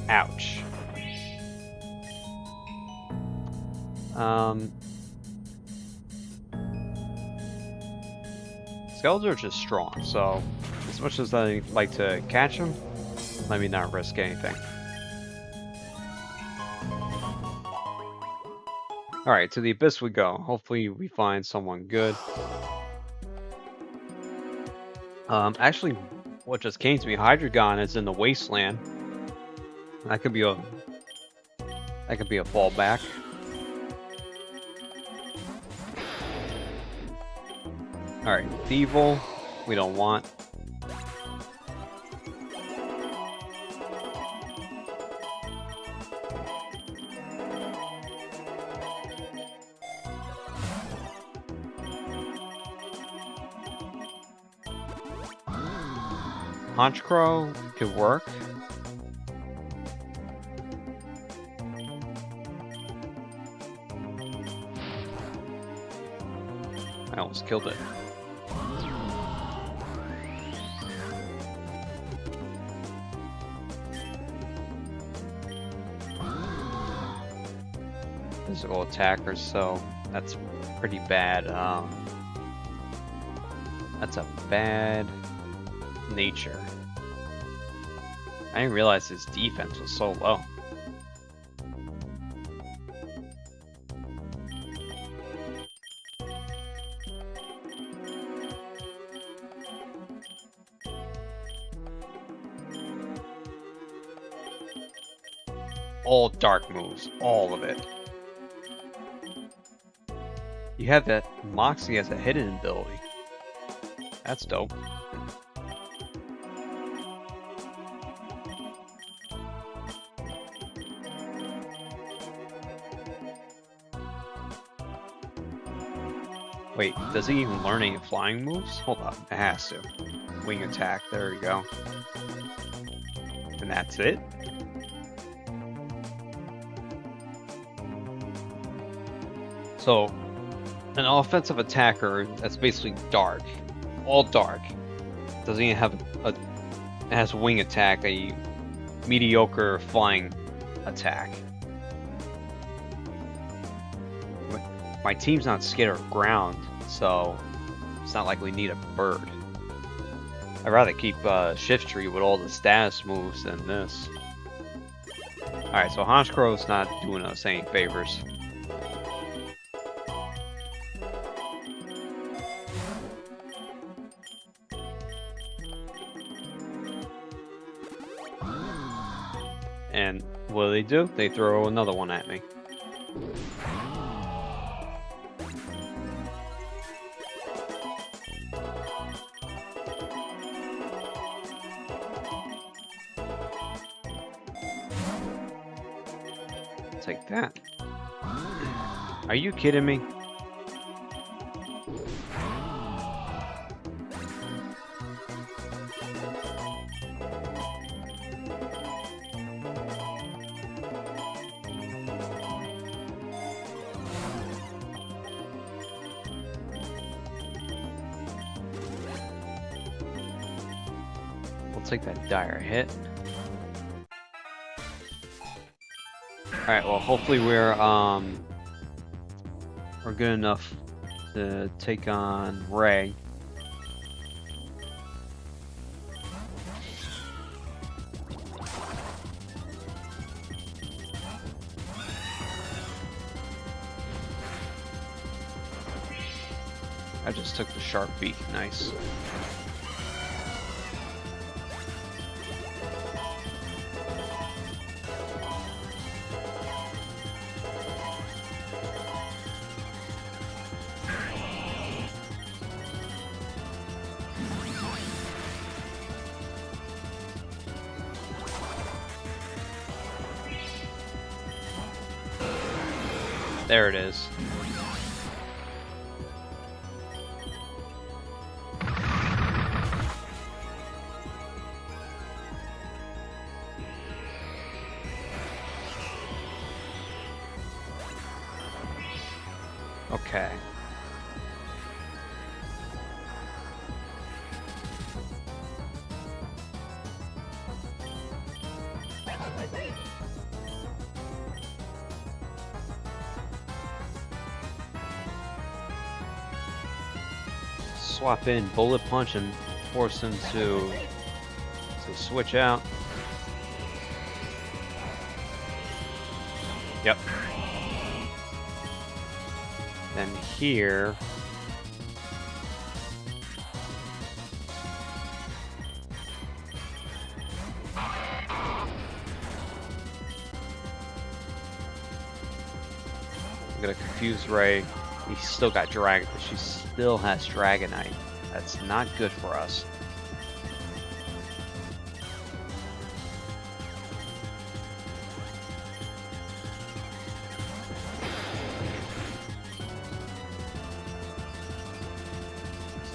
Ouch. Skeleturge is strong, so as much as I like to catch him, let me not risk anything. Alright, to the Abyss we go. Hopefully we find someone good. Actually, what just came to me, Hydreigon is in the Wasteland. That could be a fallback. Alright, Thievul, we don't want. Honchkrow could work. I almost killed it. Physical attackers, so that's pretty bad. That's a bad nature. I didn't realize his defense was so low. All dark moves, all of it. You have that Moxie as a hidden ability. That's dope. Wait, does he even learn any flying moves? Hold on, it has to. Wing attack, there we go. And that's it? So, an offensive attacker that's basically dark. All dark. Doesn't even have it has wing attack, a mediocre flying attack. My team's not scared of ground, so it's not like we need a bird. I'd rather keep Shift Tree with all the status moves than this. Alright, so Honchkrow's not doing us any favors. What do? They throw another one at me. Take that. Are you kidding me? We'll take that dire hit. Alright, well hopefully we're good enough to take on Ray. I just took the sharp beak, nice. There it is. Okay. Swap in Bullet Punch and force him to switch out. Yep. Then here. I'm gonna confuse Ray. He's still got Dragon, but she still has Dragonite. That's not good for us.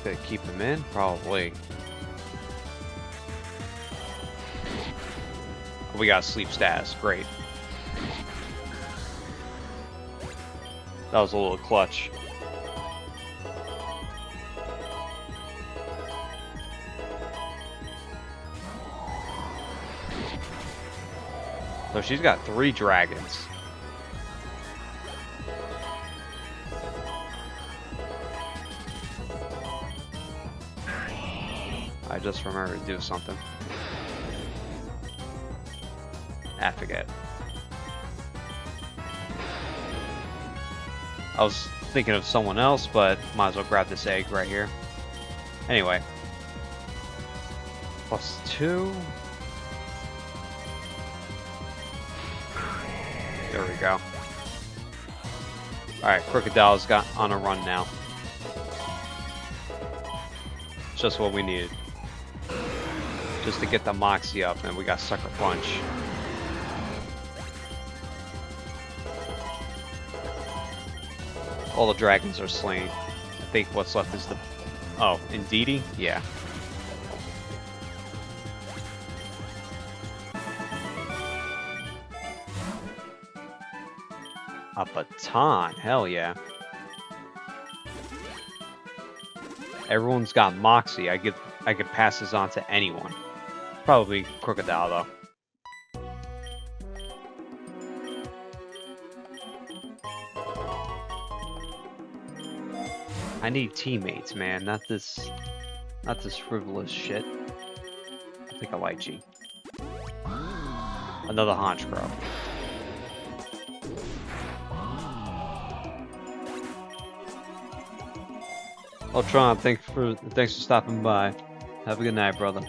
Gonna keep him in? Probably. We got sleep status. Great. That was a little clutch. So she's got 3 dragons. I just remember to do something. I forget. I was thinking of someone else, but might as well grab this egg right here. Anyway. +2. There we go. Alright, Crocodile's got on a run now. Just what we needed. Just to get the Moxie up, and we got Sucker Punch. All the dragons are slain. I think what's left is the... Oh, Indeedee? Yeah. A baton, hell yeah. Everyone's got Moxie. I could pass this on to anyone. Probably Crocodile though. I need teammates, man, not this frivolous shit. I think I like G. Another Honchkrow. Ultron, thanks for stopping by. Have a good night, brother.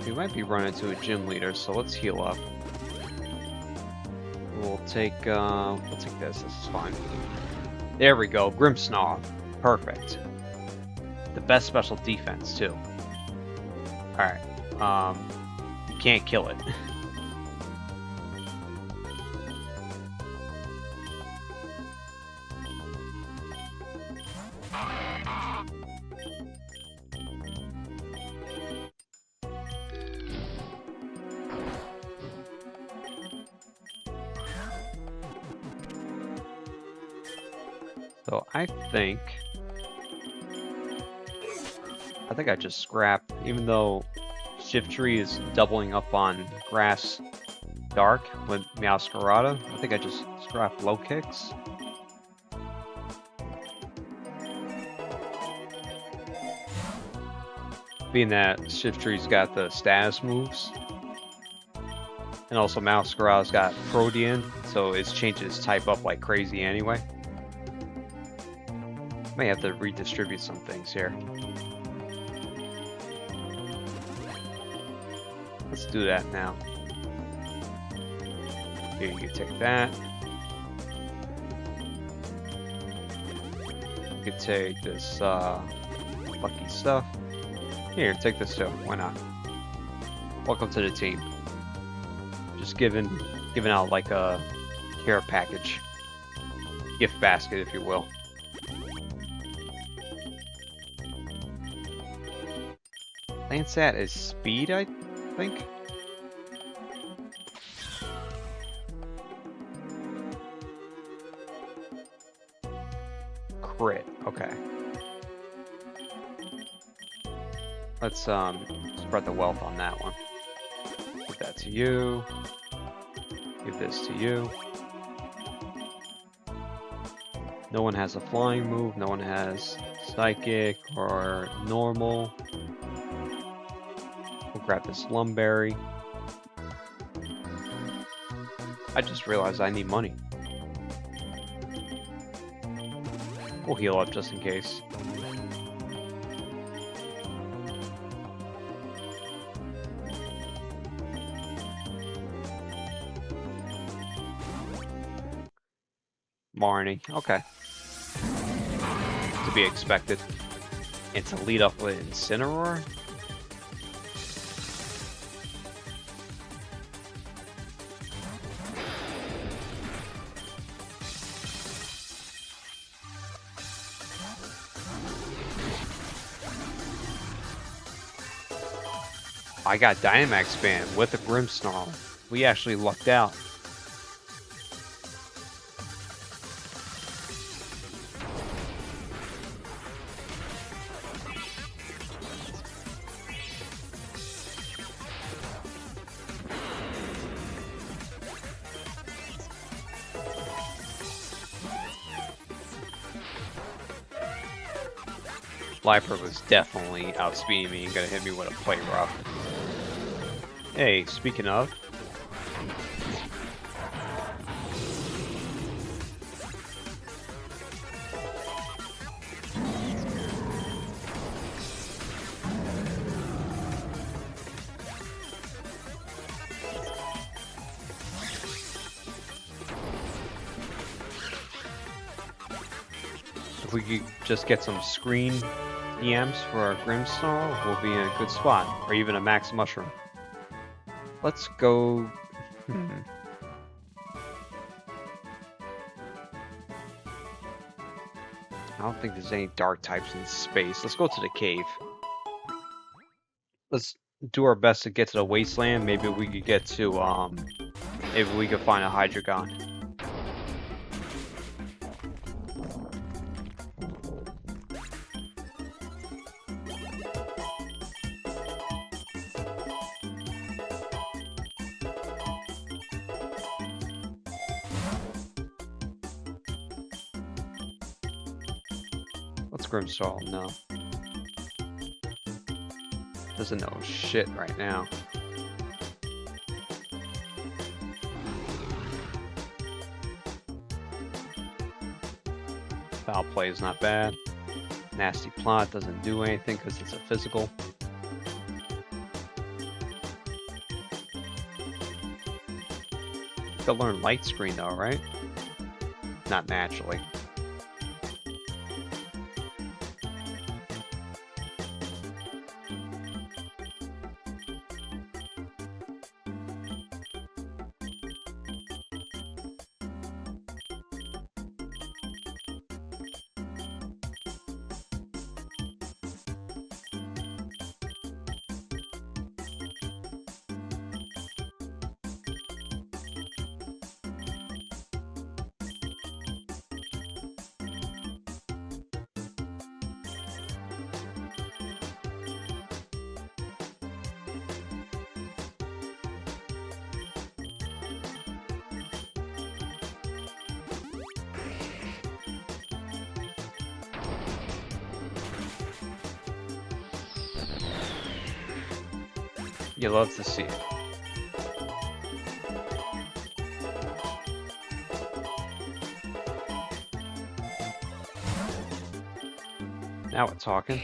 We might be running into a gym leader, so let's heal up. We'll take this. This is fine. There we go. Grimmsnarl. Perfect. The best special defense too. Alright. You can't kill it. So I think I just scrap, even though Shift Tree is doubling up on Grass Dark with Meowscarada, I think I just scrap Low Kicks. Being that Shift Tree's got the status moves. And also Meowscarada's got Protean, so it's changing its type up like crazy anyway. May have to redistribute some things here. Let's do that now. Here, you can take that. You can take this lucky stuff. Here, take this too. Why not? Welcome to the team. Just giving out like a care package, gift basket, if you will. Landsat is speed, I think. Crit. Okay. Let's spread the wealth on that one. Give that to you. Give this to you. No one has a flying move. No one has psychic or normal. We'll grab this Lumberry. I just realized I need money. We'll heal up just in case. Marnie, okay. To be expected. And to lead up with Incineroar? I got Dynamax Band with a Grimmsnarl. We actually lucked out. Lifer was definitely outspeeding me and gonna hit me with a Play Rough. Hey, speaking of. If we could just get some screen EMs for our Grimmsnarl, we'll be in a good spot. Or even a Max Mushroom. Let's go... I don't think there's any dark types in space. Let's go to the cave. Let's do our best to get to the wasteland. Maybe we could get to, maybe we could find a Hydreigon. What's Grimmsnarl? No. Doesn't know shit right now. Foul play is not bad. Nasty Plot doesn't do anything because it's a physical. Gotta learn light screen though, right? Not naturally. You love to see it. Now we're talking.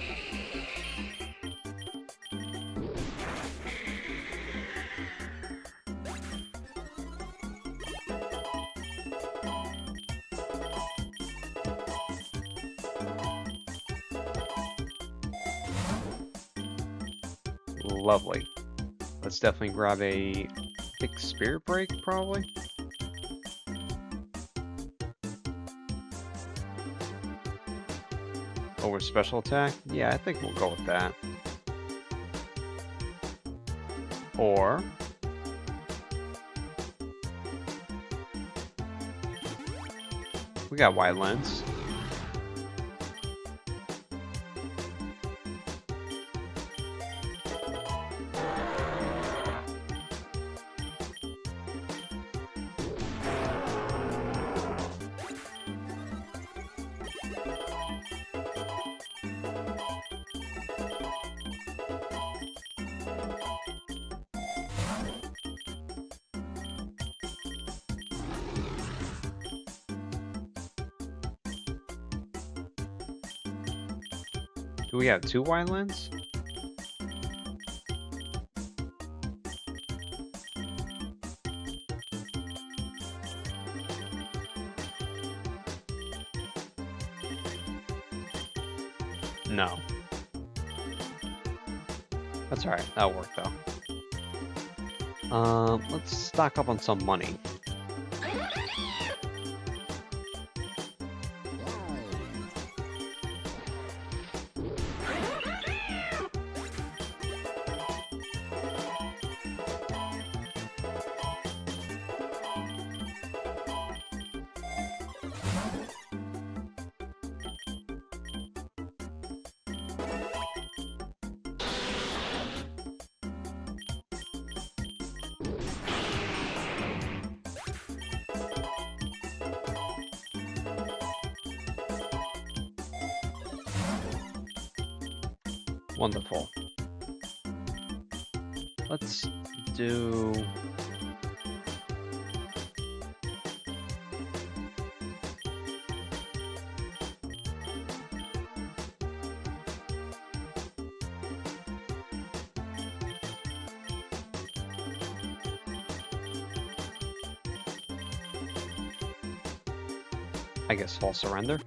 Lovely. Let's definitely grab a thick spirit break, probably. Over special attack? Yeah, I think we'll go with that. Or we got wide lens. Do we have 2 wide lens? No. That's alright, that'll work though. Let's stock up on some money. Wonderful. Let's do... I guess full surrender.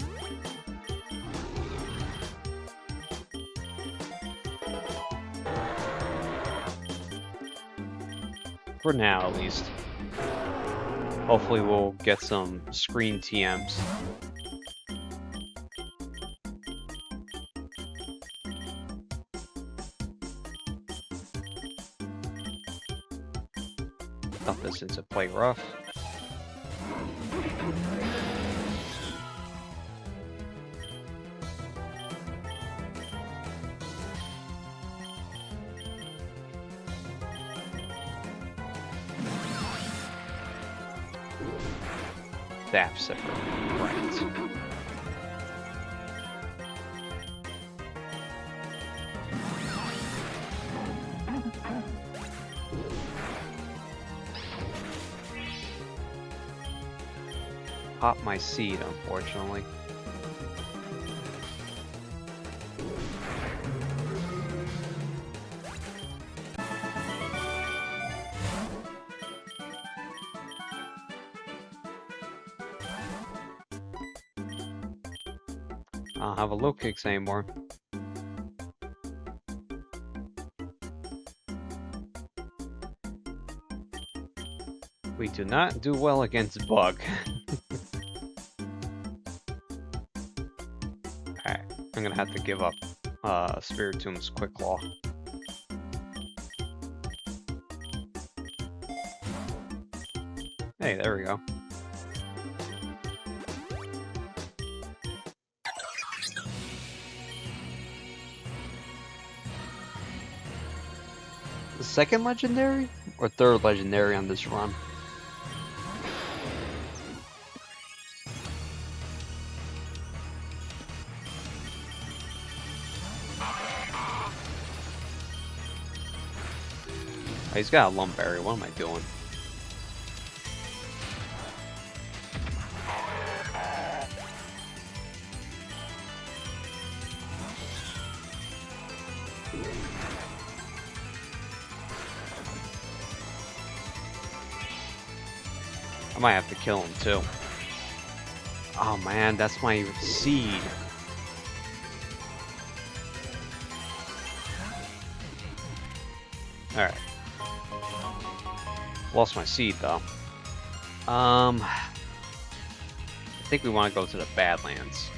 For now, at least. Hopefully we'll get some screen TMs. Dump this into play rough. That's it. Right. Pop my seed, unfortunately. I don't have a low kicks anymore. We do not do well against Bug. Alright, I'm gonna have to give up Spiritom's Quick Claw. Hey, there we go. The second legendary or third legendary on this run? Oh, he's got a Lumberry. What am I doing? I might have to kill him too. Oh man, that's my seed. Alright. Lost my seed though. I think we want to go to the Badlands.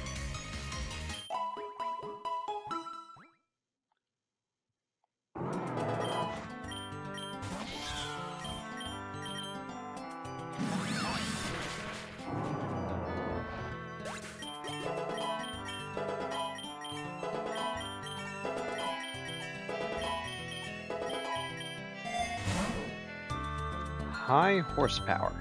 High horsepower.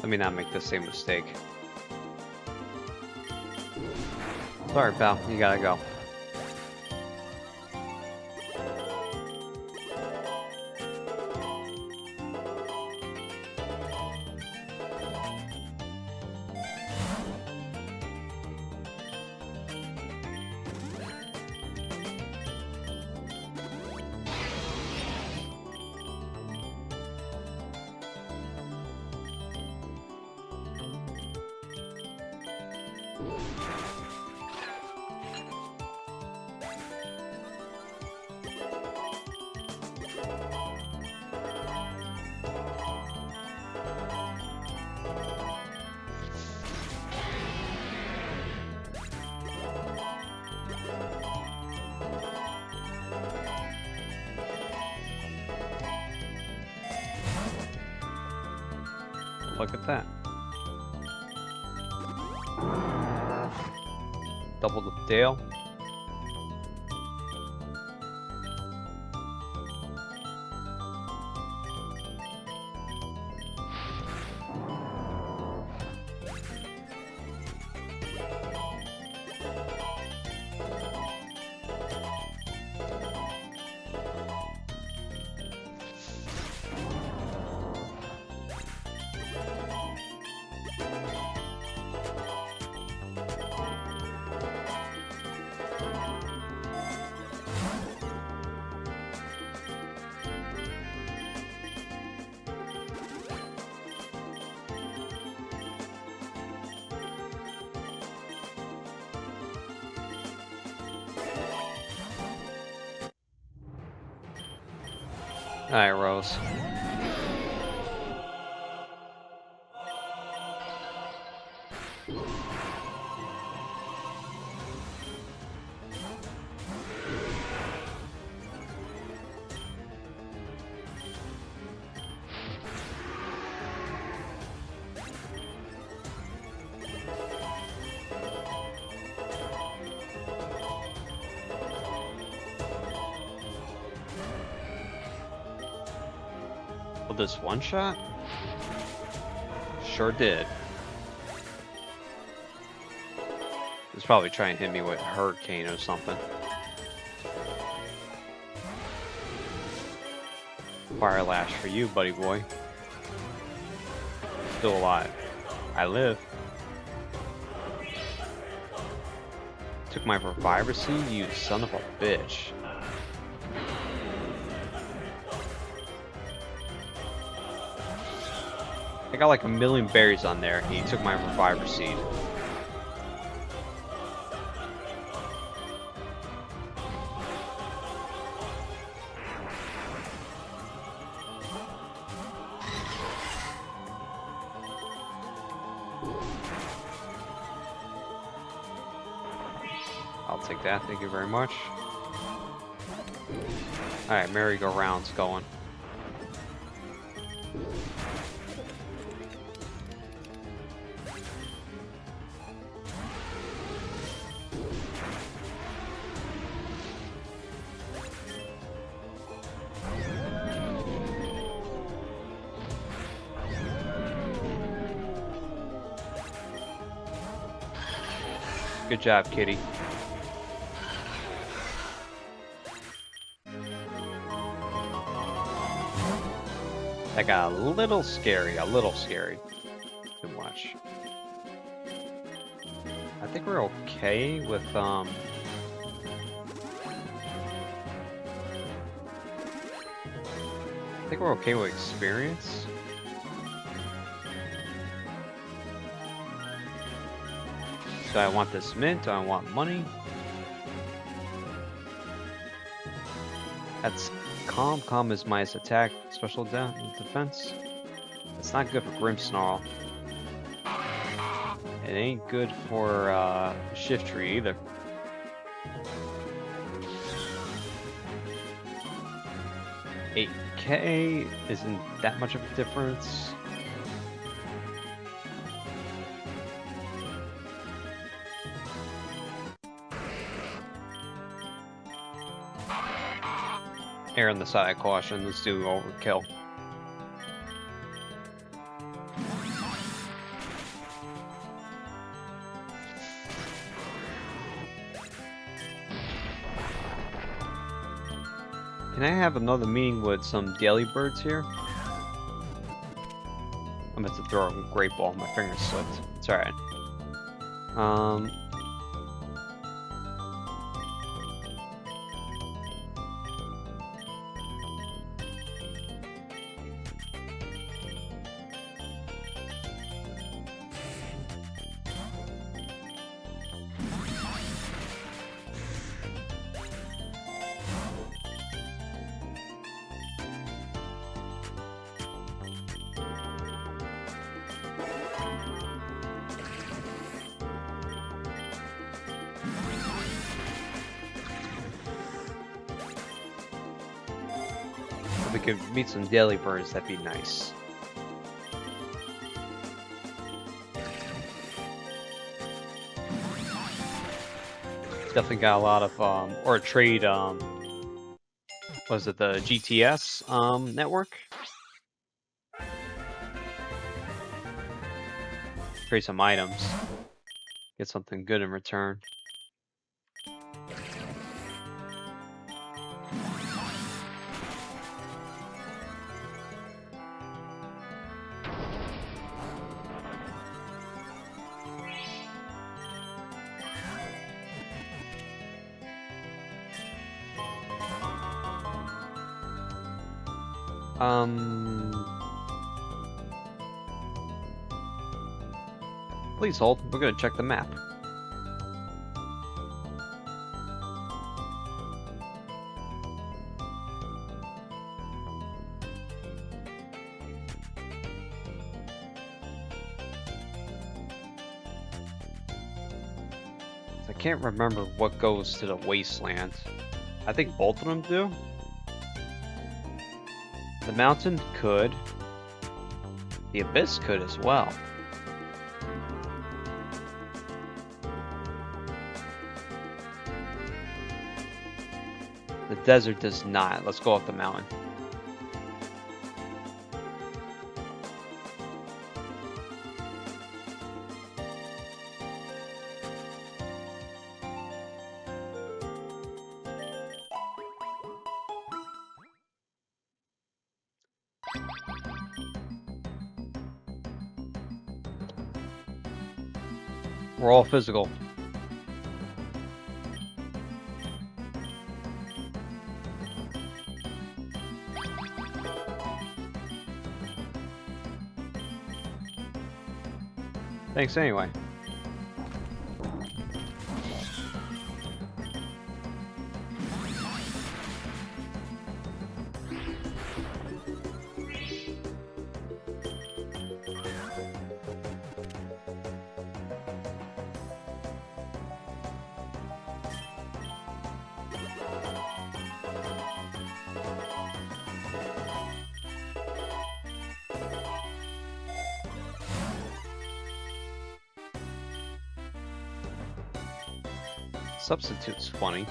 Let me not make the same mistake. Sorry, pal. You gotta go. Look at that. Double the tail. Alright, Rose. Will this one shot? Sure did. It's probably trying to hit me with a hurricane or something. Fire lash for you, buddy boy. Still alive. I live. Took my reviver seed, you son of a bitch. I got like 1,000,000 berries on there. He took my reviver seed. I'll take that, thank you very much. Alright, merry-go-round's going. Good job, kitty. That got a little scary, Too much. I think we're okay with, I think we're okay with experience. Do I want this mint? Do I want money? That's calm. Calm is minus attack, special defense. It's not good for Grimmsnarl. It ain't good for Shift Tree either. $8K isn't that much of a difference. Err on the side of caution, let's do overkill. Can I have another meeting with some daily birds here? I'm about to throw a great ball, my finger slipped. It's alright. If we could meet some daily birds, that'd be nice. Definitely got a lot of, or trade, was it the GTS, network? Trade some items. Get something good in return. Please hold, we're gonna check the map. I can't remember what goes to the wasteland. I think both of them do. The mountain could. The abyss could as well. The desert does not. Let's go up the mountain. We're all physical. Thanks anyway. Substitute's funny.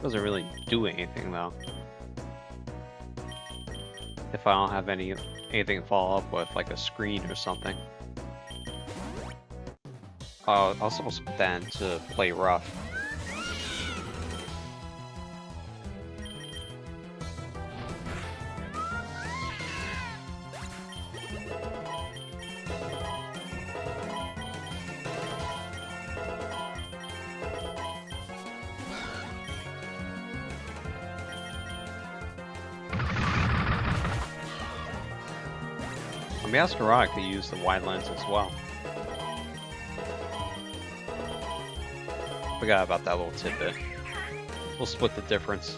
Doesn't really do anything though. If I don't have anything to follow up with, like a screen or something. Oh, I was supposed to put that into play rough. I mean, PokéRogue could use the wide lens as well. Forgot about that little tidbit. We'll split the difference.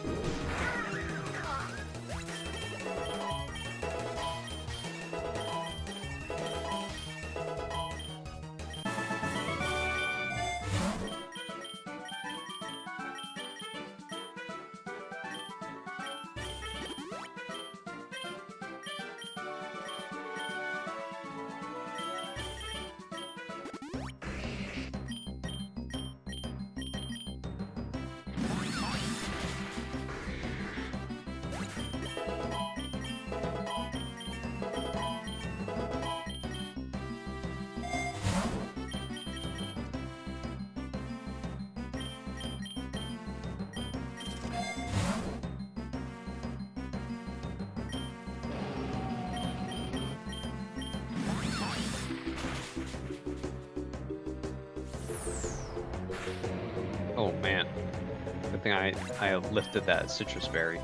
Oh man, good thing I lifted that citrus berry.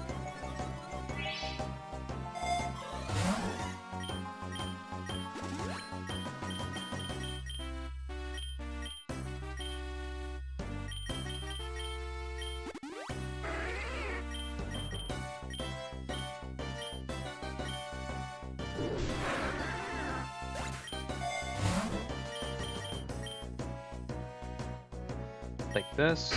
Like this.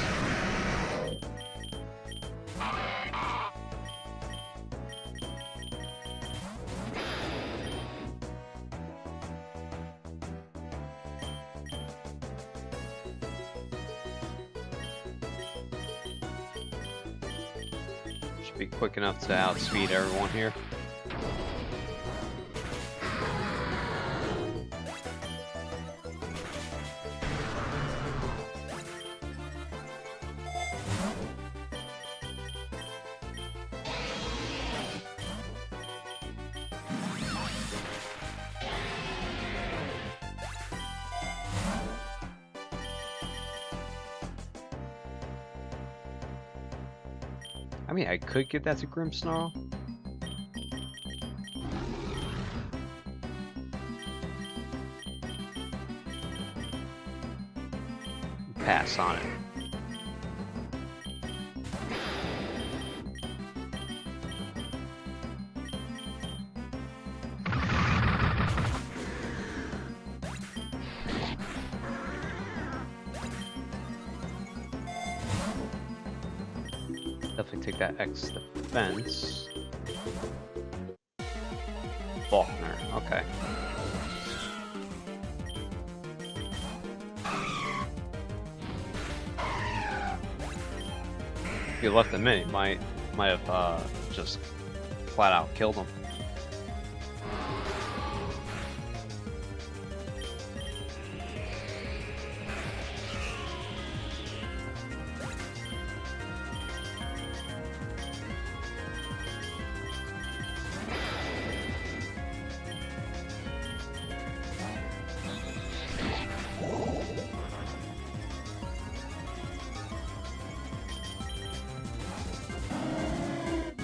Should be quick enough to outspeed everyone here. I mean, I could give that to Grimmsnarl. Pass on it. Definitely take that X defense. Faulkner, okay. If you left him in, he might have just flat out killed him.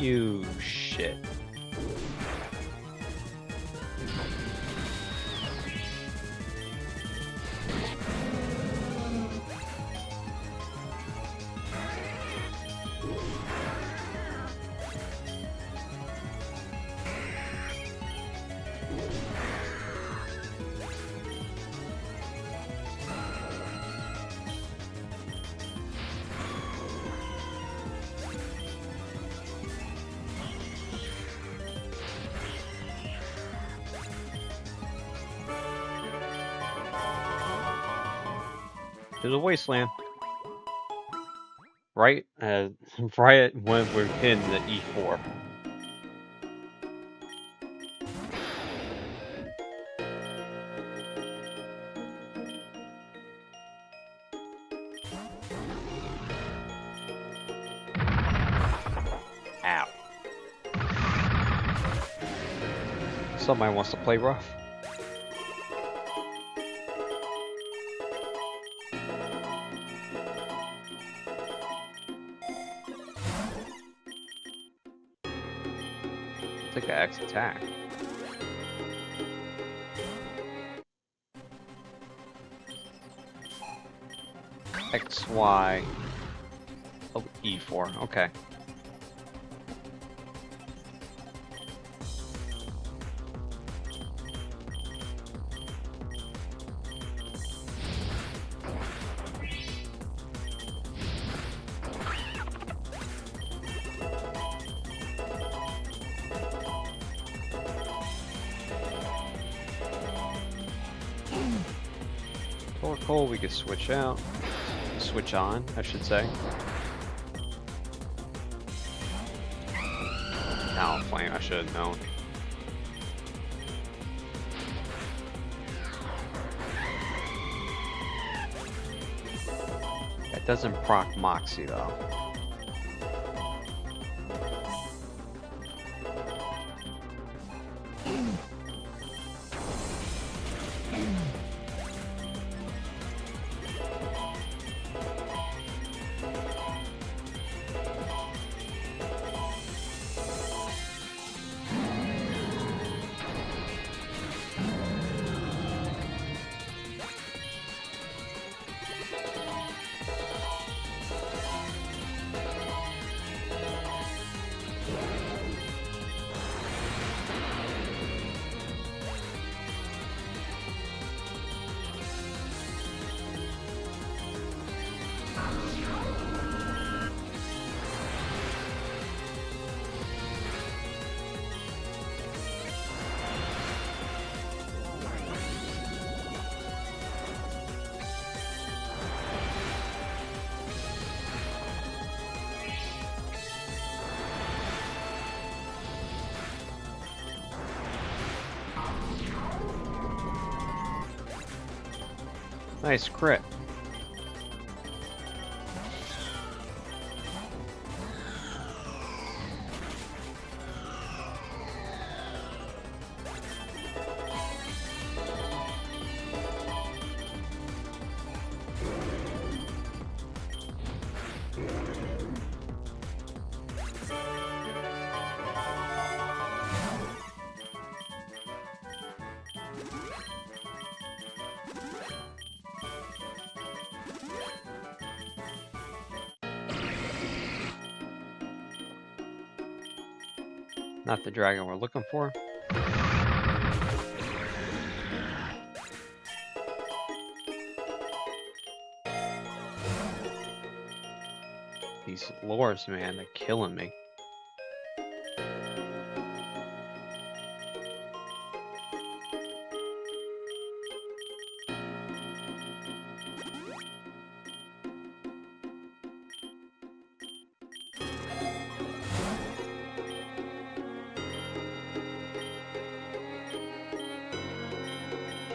You shit. To the wasteland. Right? Right when we're in the E4. Ow. Somebody wants to play rough. Take an X attack. X, Y. Oh, E4. Okay. Oracle, we could switch out. Switch on, I should say. Talon Flame, I should have known. That doesn't proc Moxie though. Nice crit. Not the dragon we're looking for. These lures, man, they're killing me.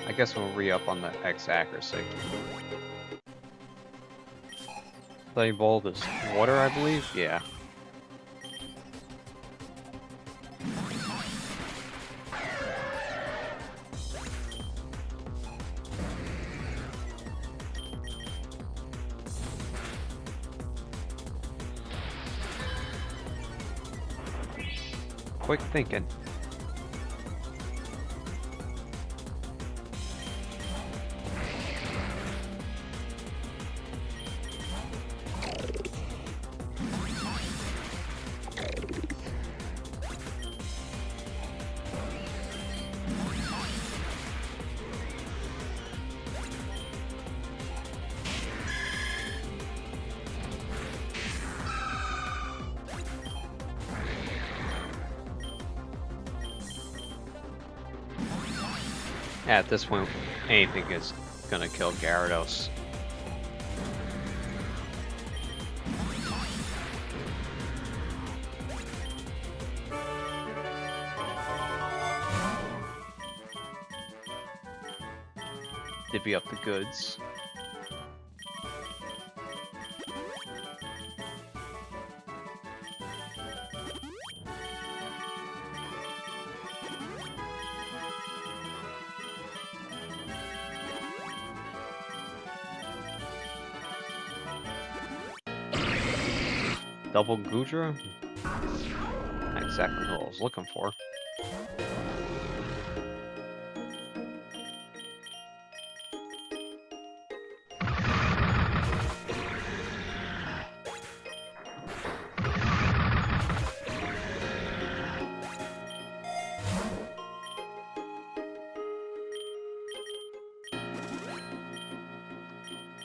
I guess we'll re-up on the X accuracy. Play bold is water, I believe? Yeah. Quick thinking. At this point, anything is gonna kill Gyarados. Divvy up the goods. Double Gudra? Not exactly what I was looking for.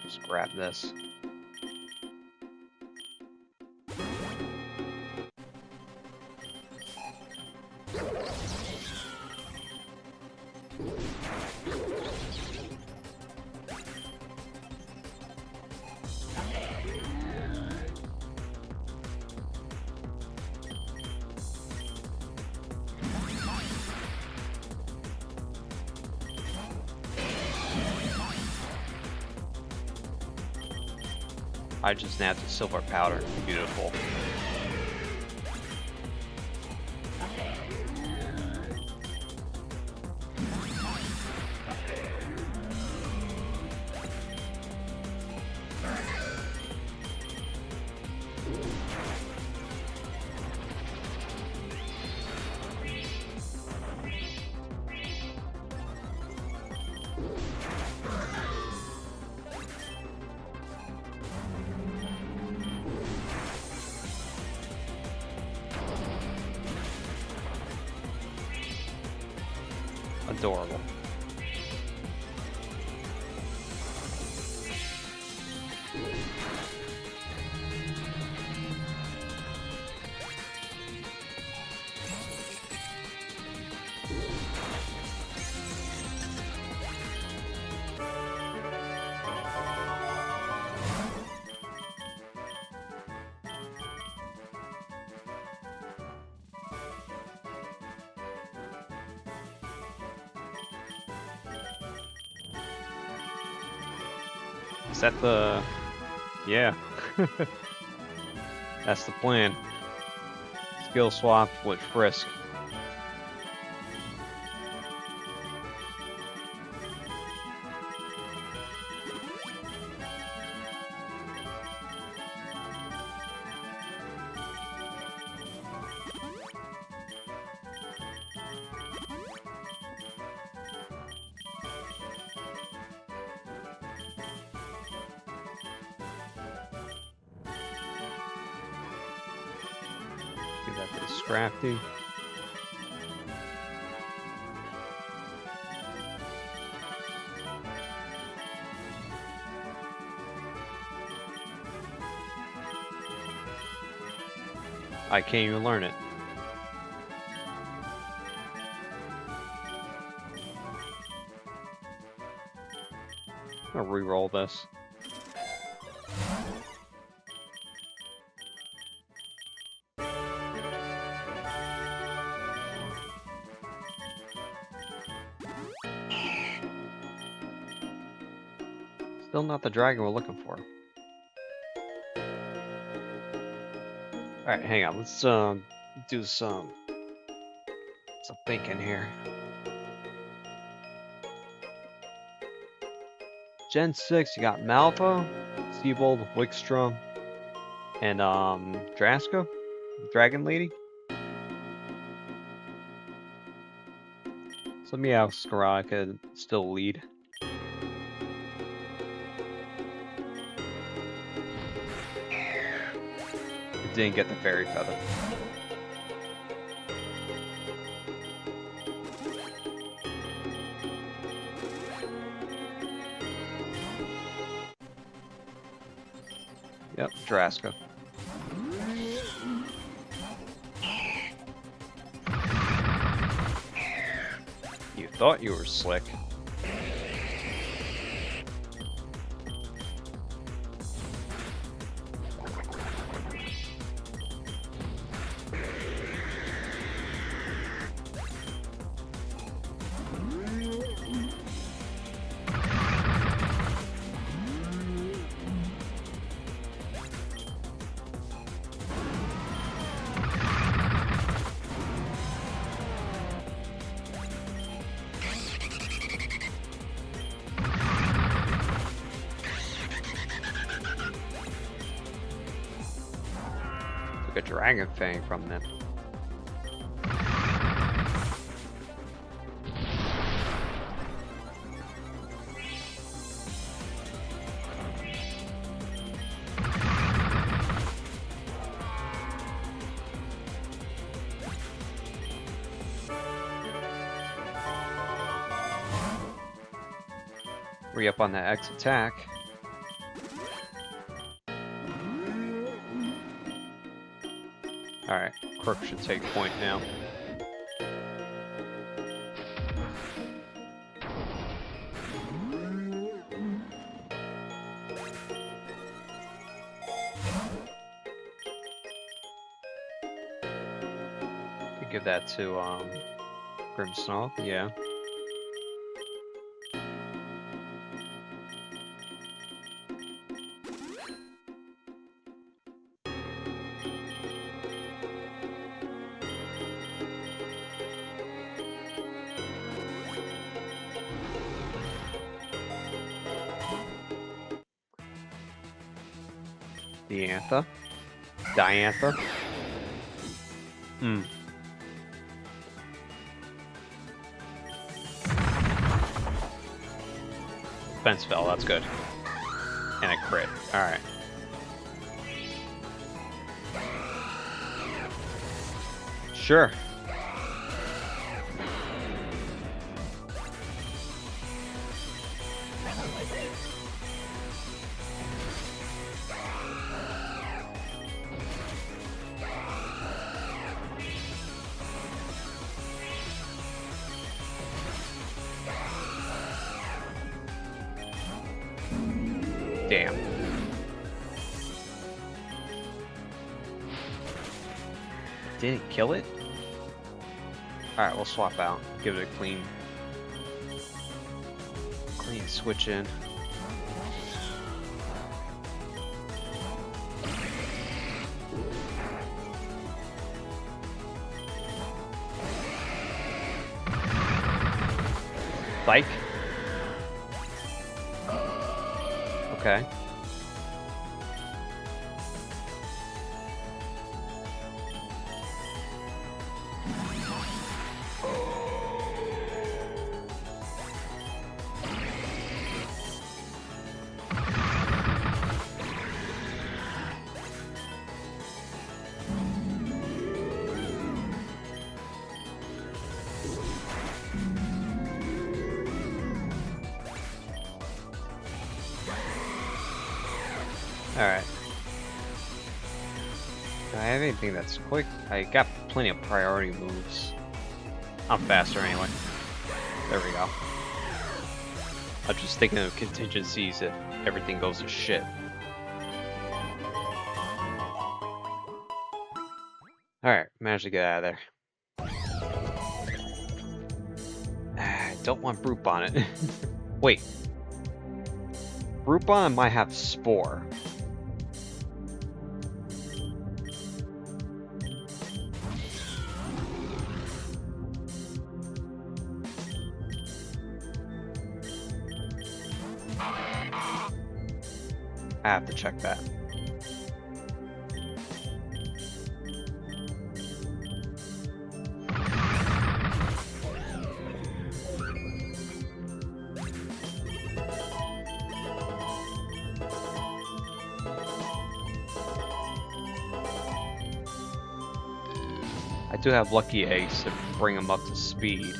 Just grab this. I just nabbed the silver powder. Beautiful. Adorable. Is that the... Yeah. That's the plan. Skill swap with Frisk. Give that to Scrafty. I can't even learn it. I'm gonna re-roll this. Still not the dragon we're looking for. Alright, hang on. Let's do some thinking here. Gen 6, you got Malva, Seabold, Wickstrom, and Draska, Dragon Lady. So Meowscarada I could still lead. It didn't get the fairy feather. Yep, Draska. You thought you were slick. A dragon fang from them. Re-up on that X attack. Alright, Crook should take point now. Could give that to Grimmsnarl, yeah. Diantha. Fence fell, that's good. And a crit. Alright. Sure. Damn. Didn't kill it? Alright, we'll swap out. Give it a clean switch in. Bike. Okay. Alright. Do I have anything that's quick? I got plenty of priority moves. I'm faster anyway. There we go. I'm just thinking of contingencies if everything goes to shit. Alright, managed to get out of there. I don't want Brute Bonnet. Wait. Brute Bonnet might have Spore. I have to check that. I do have lucky eggs to bring them up to speed.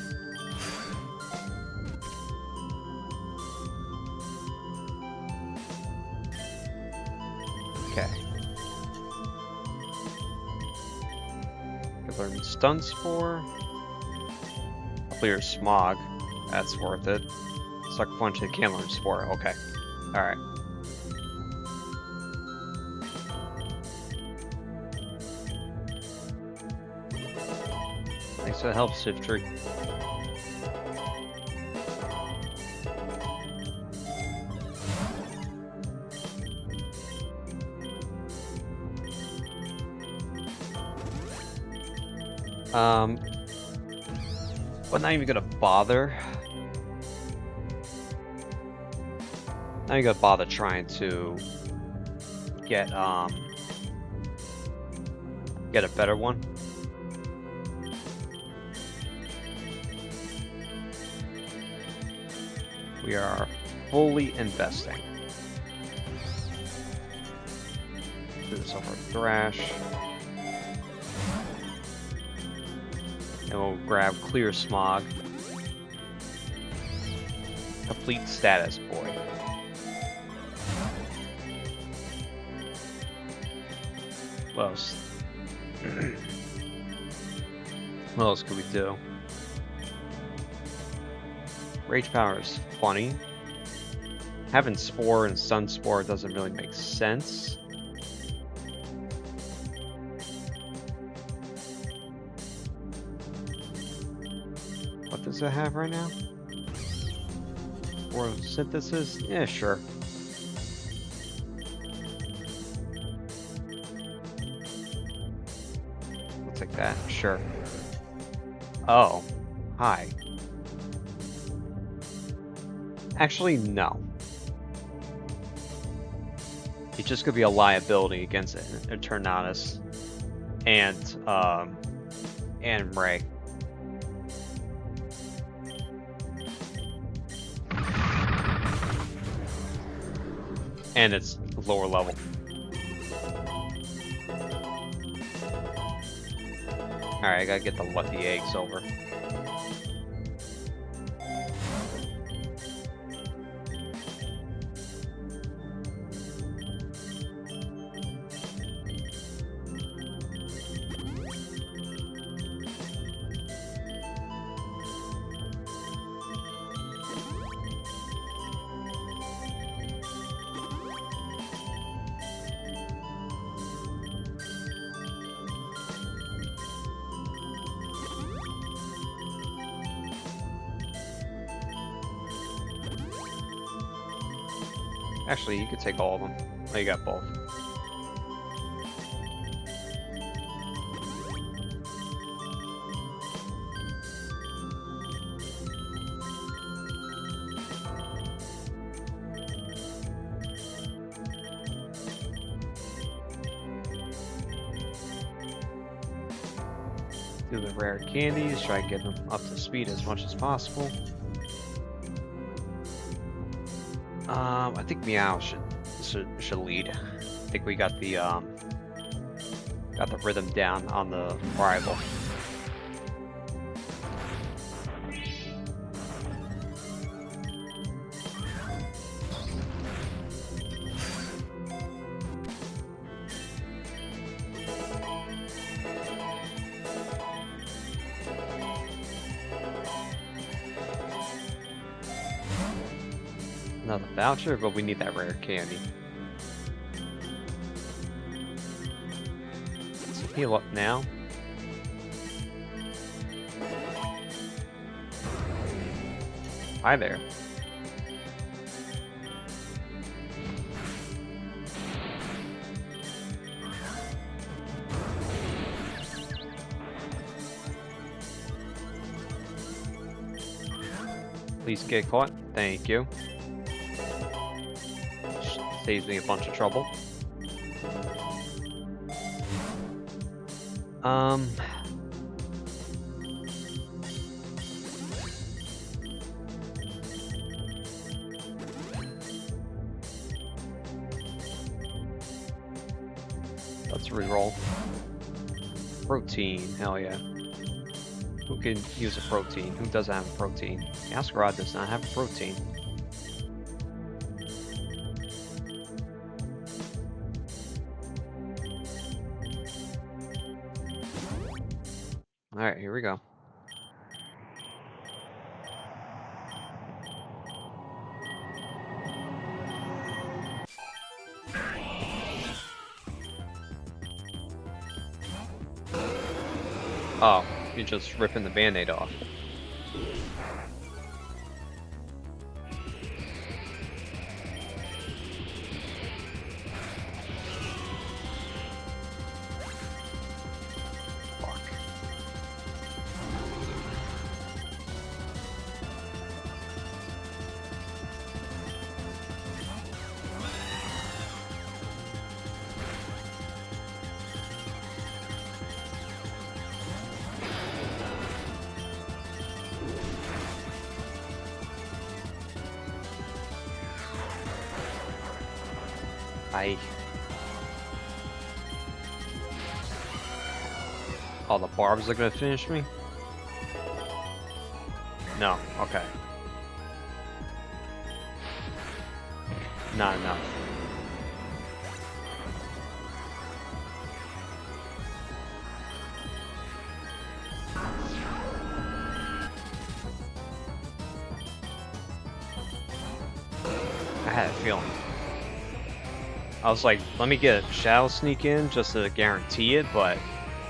Okay. Could learn Stun Spore. Clear Smog. That's worth it. Suck Punch, they can't learn Spore. Okay. Alright. Thanks for the help, Siftree. But not even gonna bother. Not even gonna bother trying to get a better one. We are fully investing. Do this over Thrash. And we'll grab Clear Smog. Complete status, boy. What else? What else could we do? Rage Power is funny. Having Spore and Sun Spore doesn't really make sense. What does it have right now? Or Synthesis? Yeah, sure. I'll take that, sure. Oh, hi. Actually, no. It's just gonna be a liability against Eternatus and Ray. And it's lower level. Alright, I gotta get the lucky eggs over. Actually, you could take all of them. Oh, you got both. Do the rare candies, try to get them up to speed as much as possible. I think Meow should lead. I think we got the rhythm down on the rival. Another voucher, but we need that rare candy. Let's heal up now. Hi there. Please get caught. Thank you. Saves me a bunch of trouble. Let's reroll. Protein, hell yeah. Who can use a protein? Who doesn't have a protein? Askarad does not have a protein. Alright, here we go. Oh, you're just ripping the band-aid off. Fuck. Oh, the barbs are gonna finish me? No, okay. Not enough. I had a feeling. I was like, let me get a Shadow Sneak in just to guarantee it, but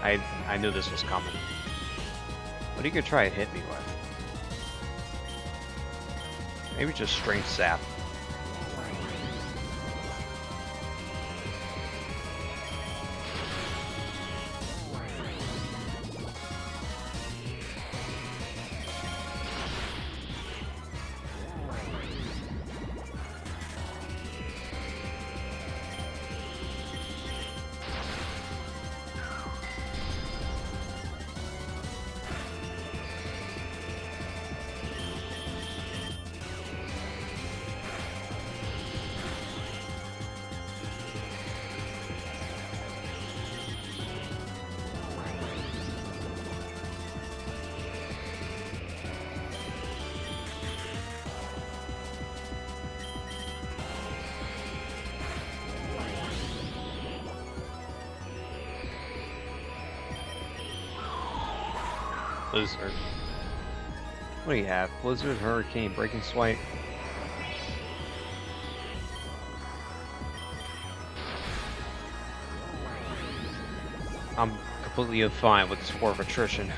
I knew this was coming. What are you gonna try and hit me with? Maybe just Strength Sap. Blizzard. What do you have? Blizzard, Hurricane, Breaking Swipe. I'm completely fine with the score of attrition.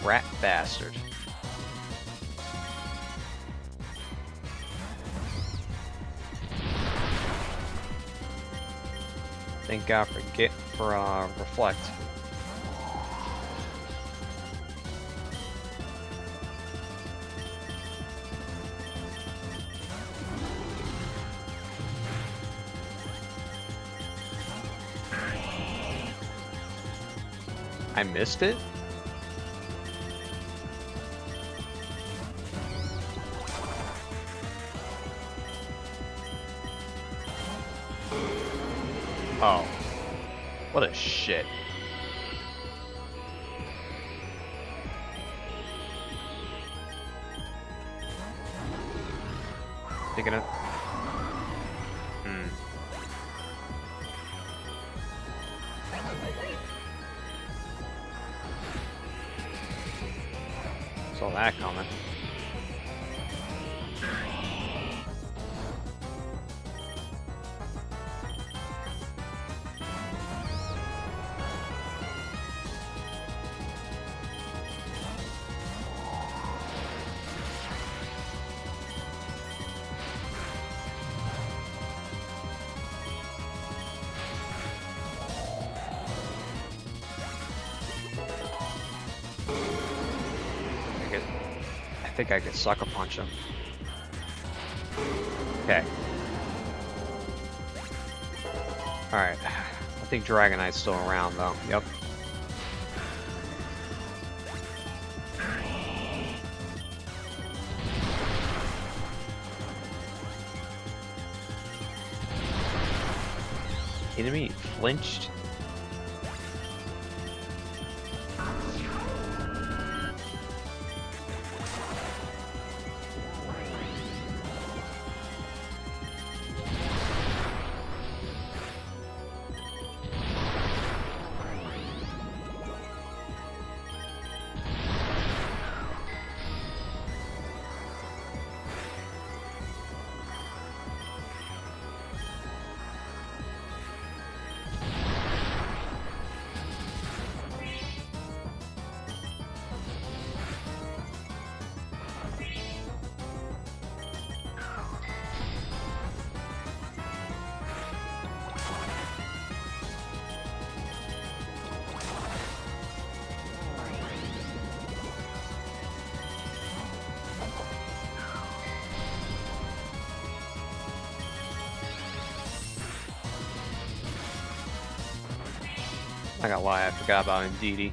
Rat bastard. Thank God for Reflect. I missed it? Oh. What a shit. Taking it. Saw that coming. think I could sucker punch him. Okay. Alright. I think Dragonite's still around, though. Yep. Enemy flinched. I gotta lie, I forgot about Indeedee.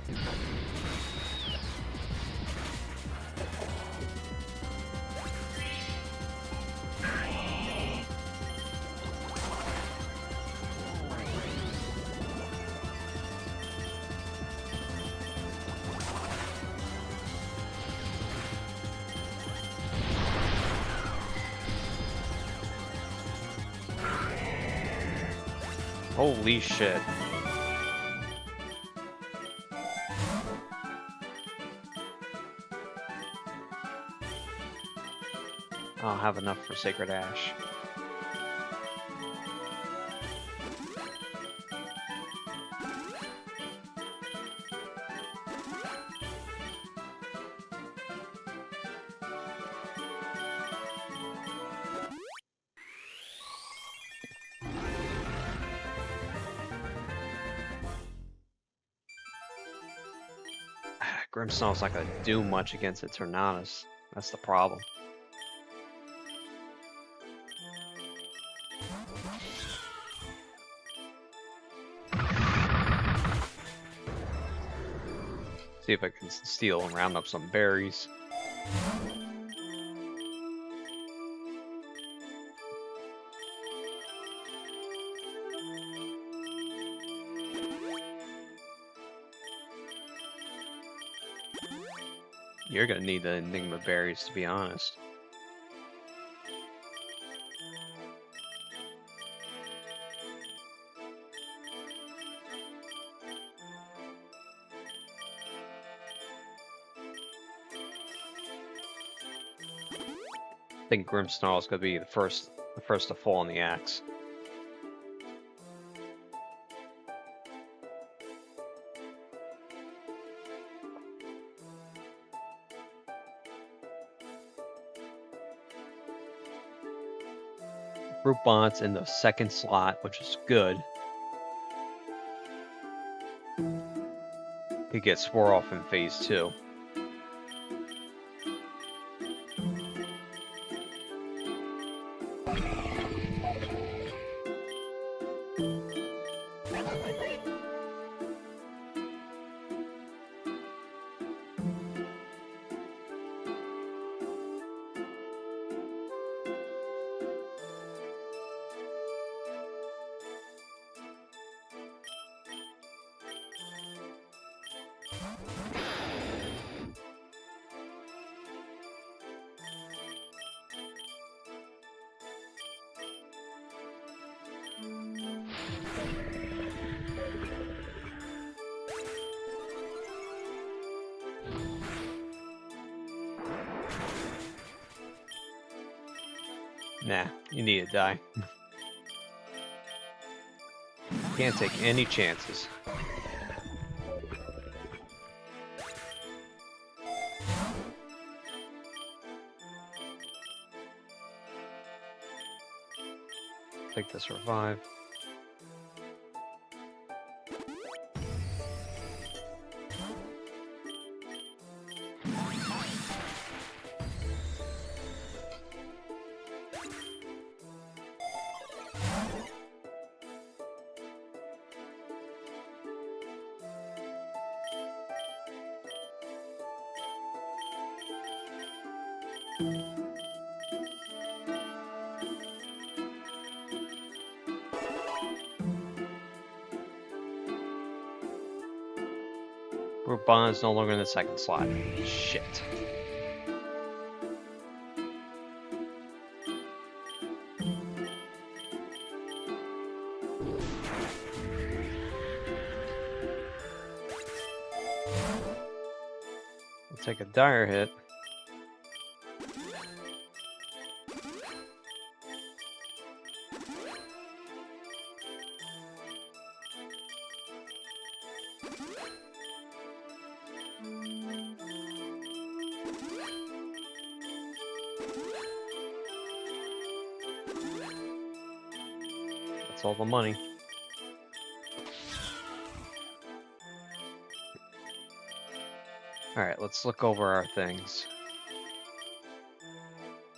Holy shit. I don't have enough for Sacred Ash. Grimmsnarl's not gonna do much against Eternatus. That's the problem. See if I can steal and round up some berries. You're gonna need the Enigma berries, to be honest. I think Grimmsnarl is gonna be the first to fall on the axe. Group bonds in the second slot, which is good. Could get Spore off in phase 2. Nah, you need to die. Can't take any chances. Take this revive. Bond is no longer in the second slot. Shit. We'll take a dire hit. That's all the money. Alright, let's look over our things.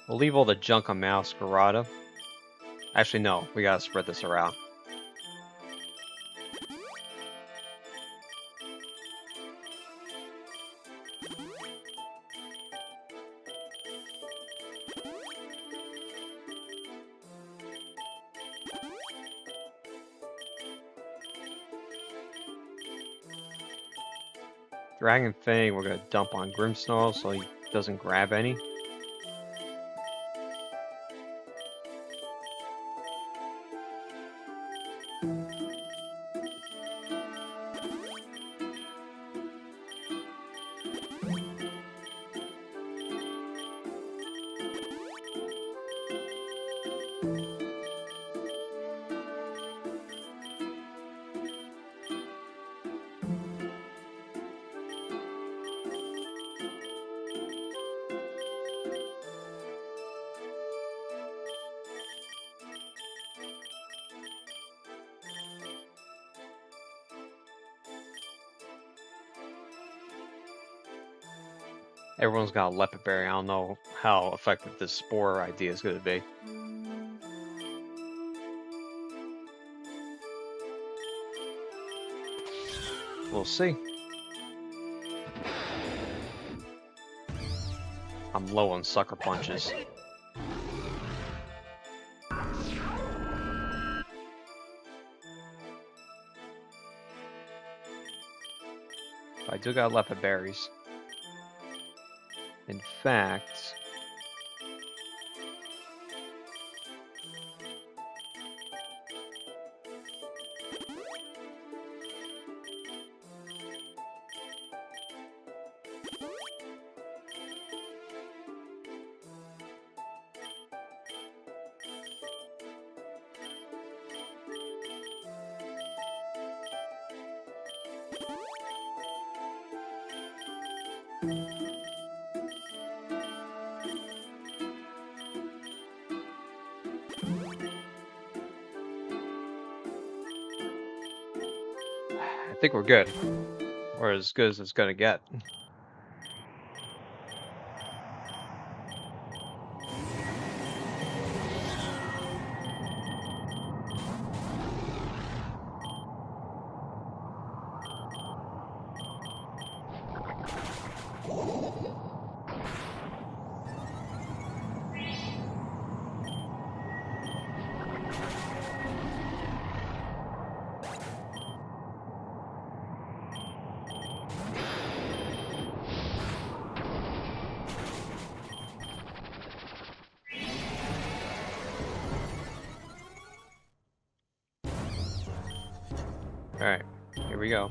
We'll leave all the junk on Masquerada. Actually, no, we gotta spread this around. Dragon Fang, we're gonna dump on Grimmsnarl so he doesn't grab any. Everyone's got a leopard berry. I don't know how effective this spore idea is going to be. We'll see. I'm low on sucker punches. I do got leopard berries. In fact, I think we're good. We're as good as it's gonna get. Alright, here we go.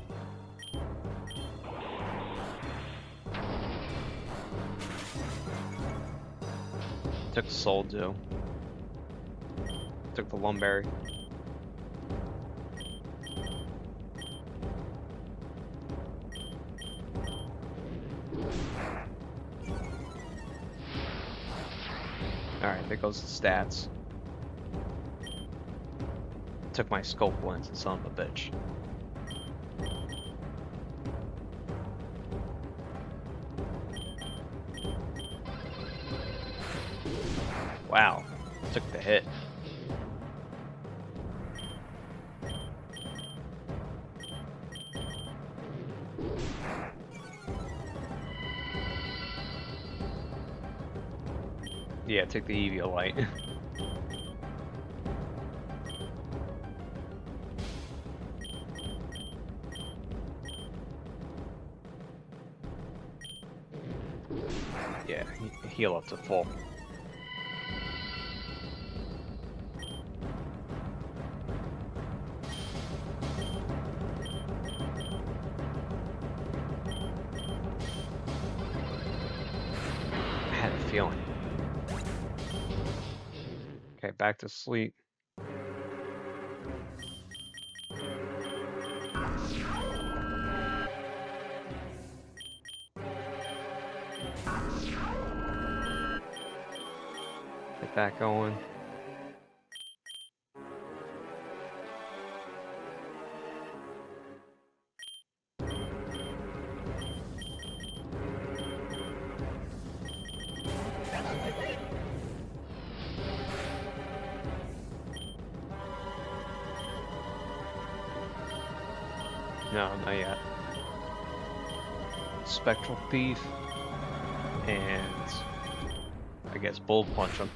Took the soul dew. Took the lumberry. Alright, there goes the stats. Took my scope lens, and son of a bitch. Wow, took the hit. Yeah, take the Eviolite. Yeah, heal up to full. I had a feeling. Okay, back to sleep. Get that going. No, not yet. Spectral Thief, and I guess Bull Punch him.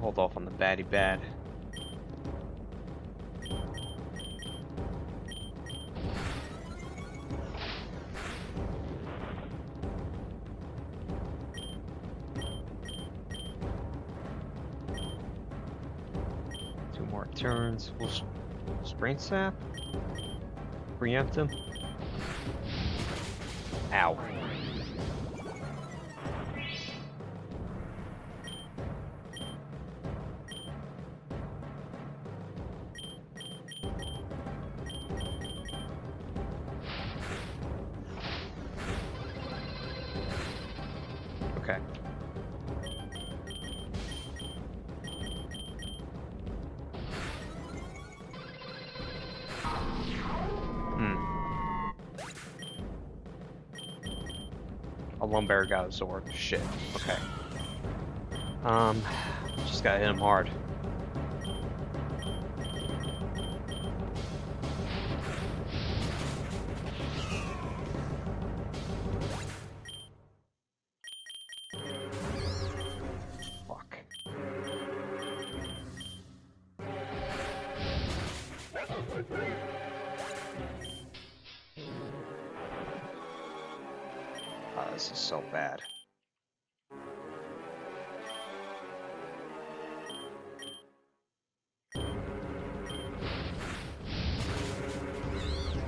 Hold off on the baddie bad. Two more turns. We'll Sprain Sap? Preempt him? Ow. Okay. A Lumbear got a sword. Shit. Okay. Just gotta hit him hard. Fuck. Oh, this is so bad.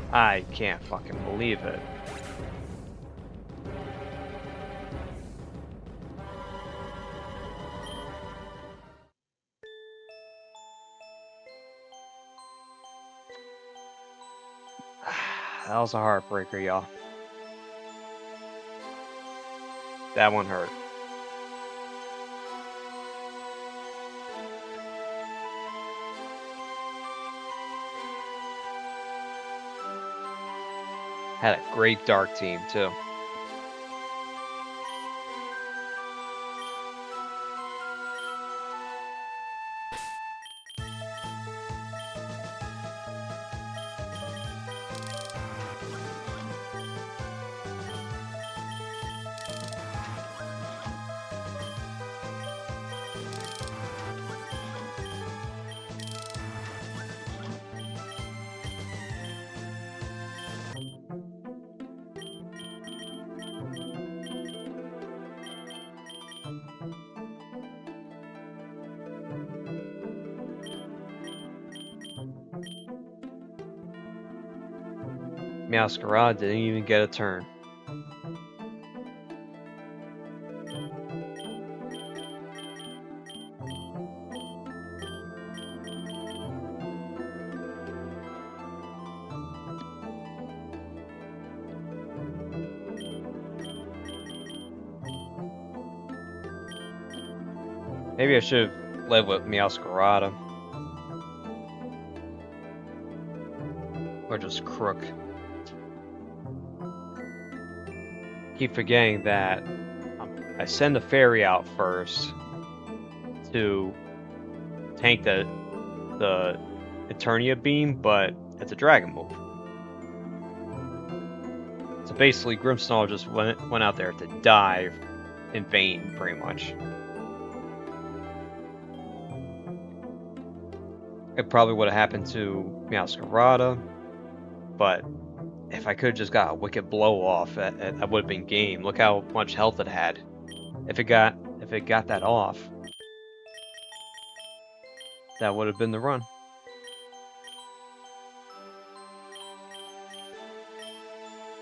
I can't fucking believe it. That was a heartbreaker, y'all. That one hurt. Had a great dark team, too. Meowscarada didn't even get a turn. Maybe I should have led with Meowscarada. Or just Crook. Keep forgetting that I send the fairy out first to tank the Eternia beam, but It's a dragon move. So basically, Grimmsnarl just went out there to die in vain, pretty much. It probably would have happened to Meowscarada, but if I could have just got a wicked blow off, I would have been game. Look how much health it had. If it got that off, that would have been the run.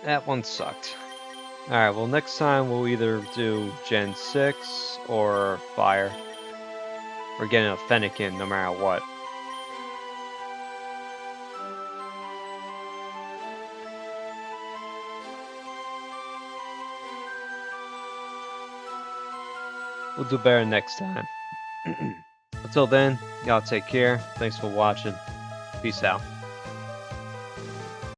That one sucked. Alright, well next time we'll either do Gen 6 or Fire. We're getting a Fennekin no matter what. We'll do better next time. Until then, y'all take care. Thanks for watching. Peace out.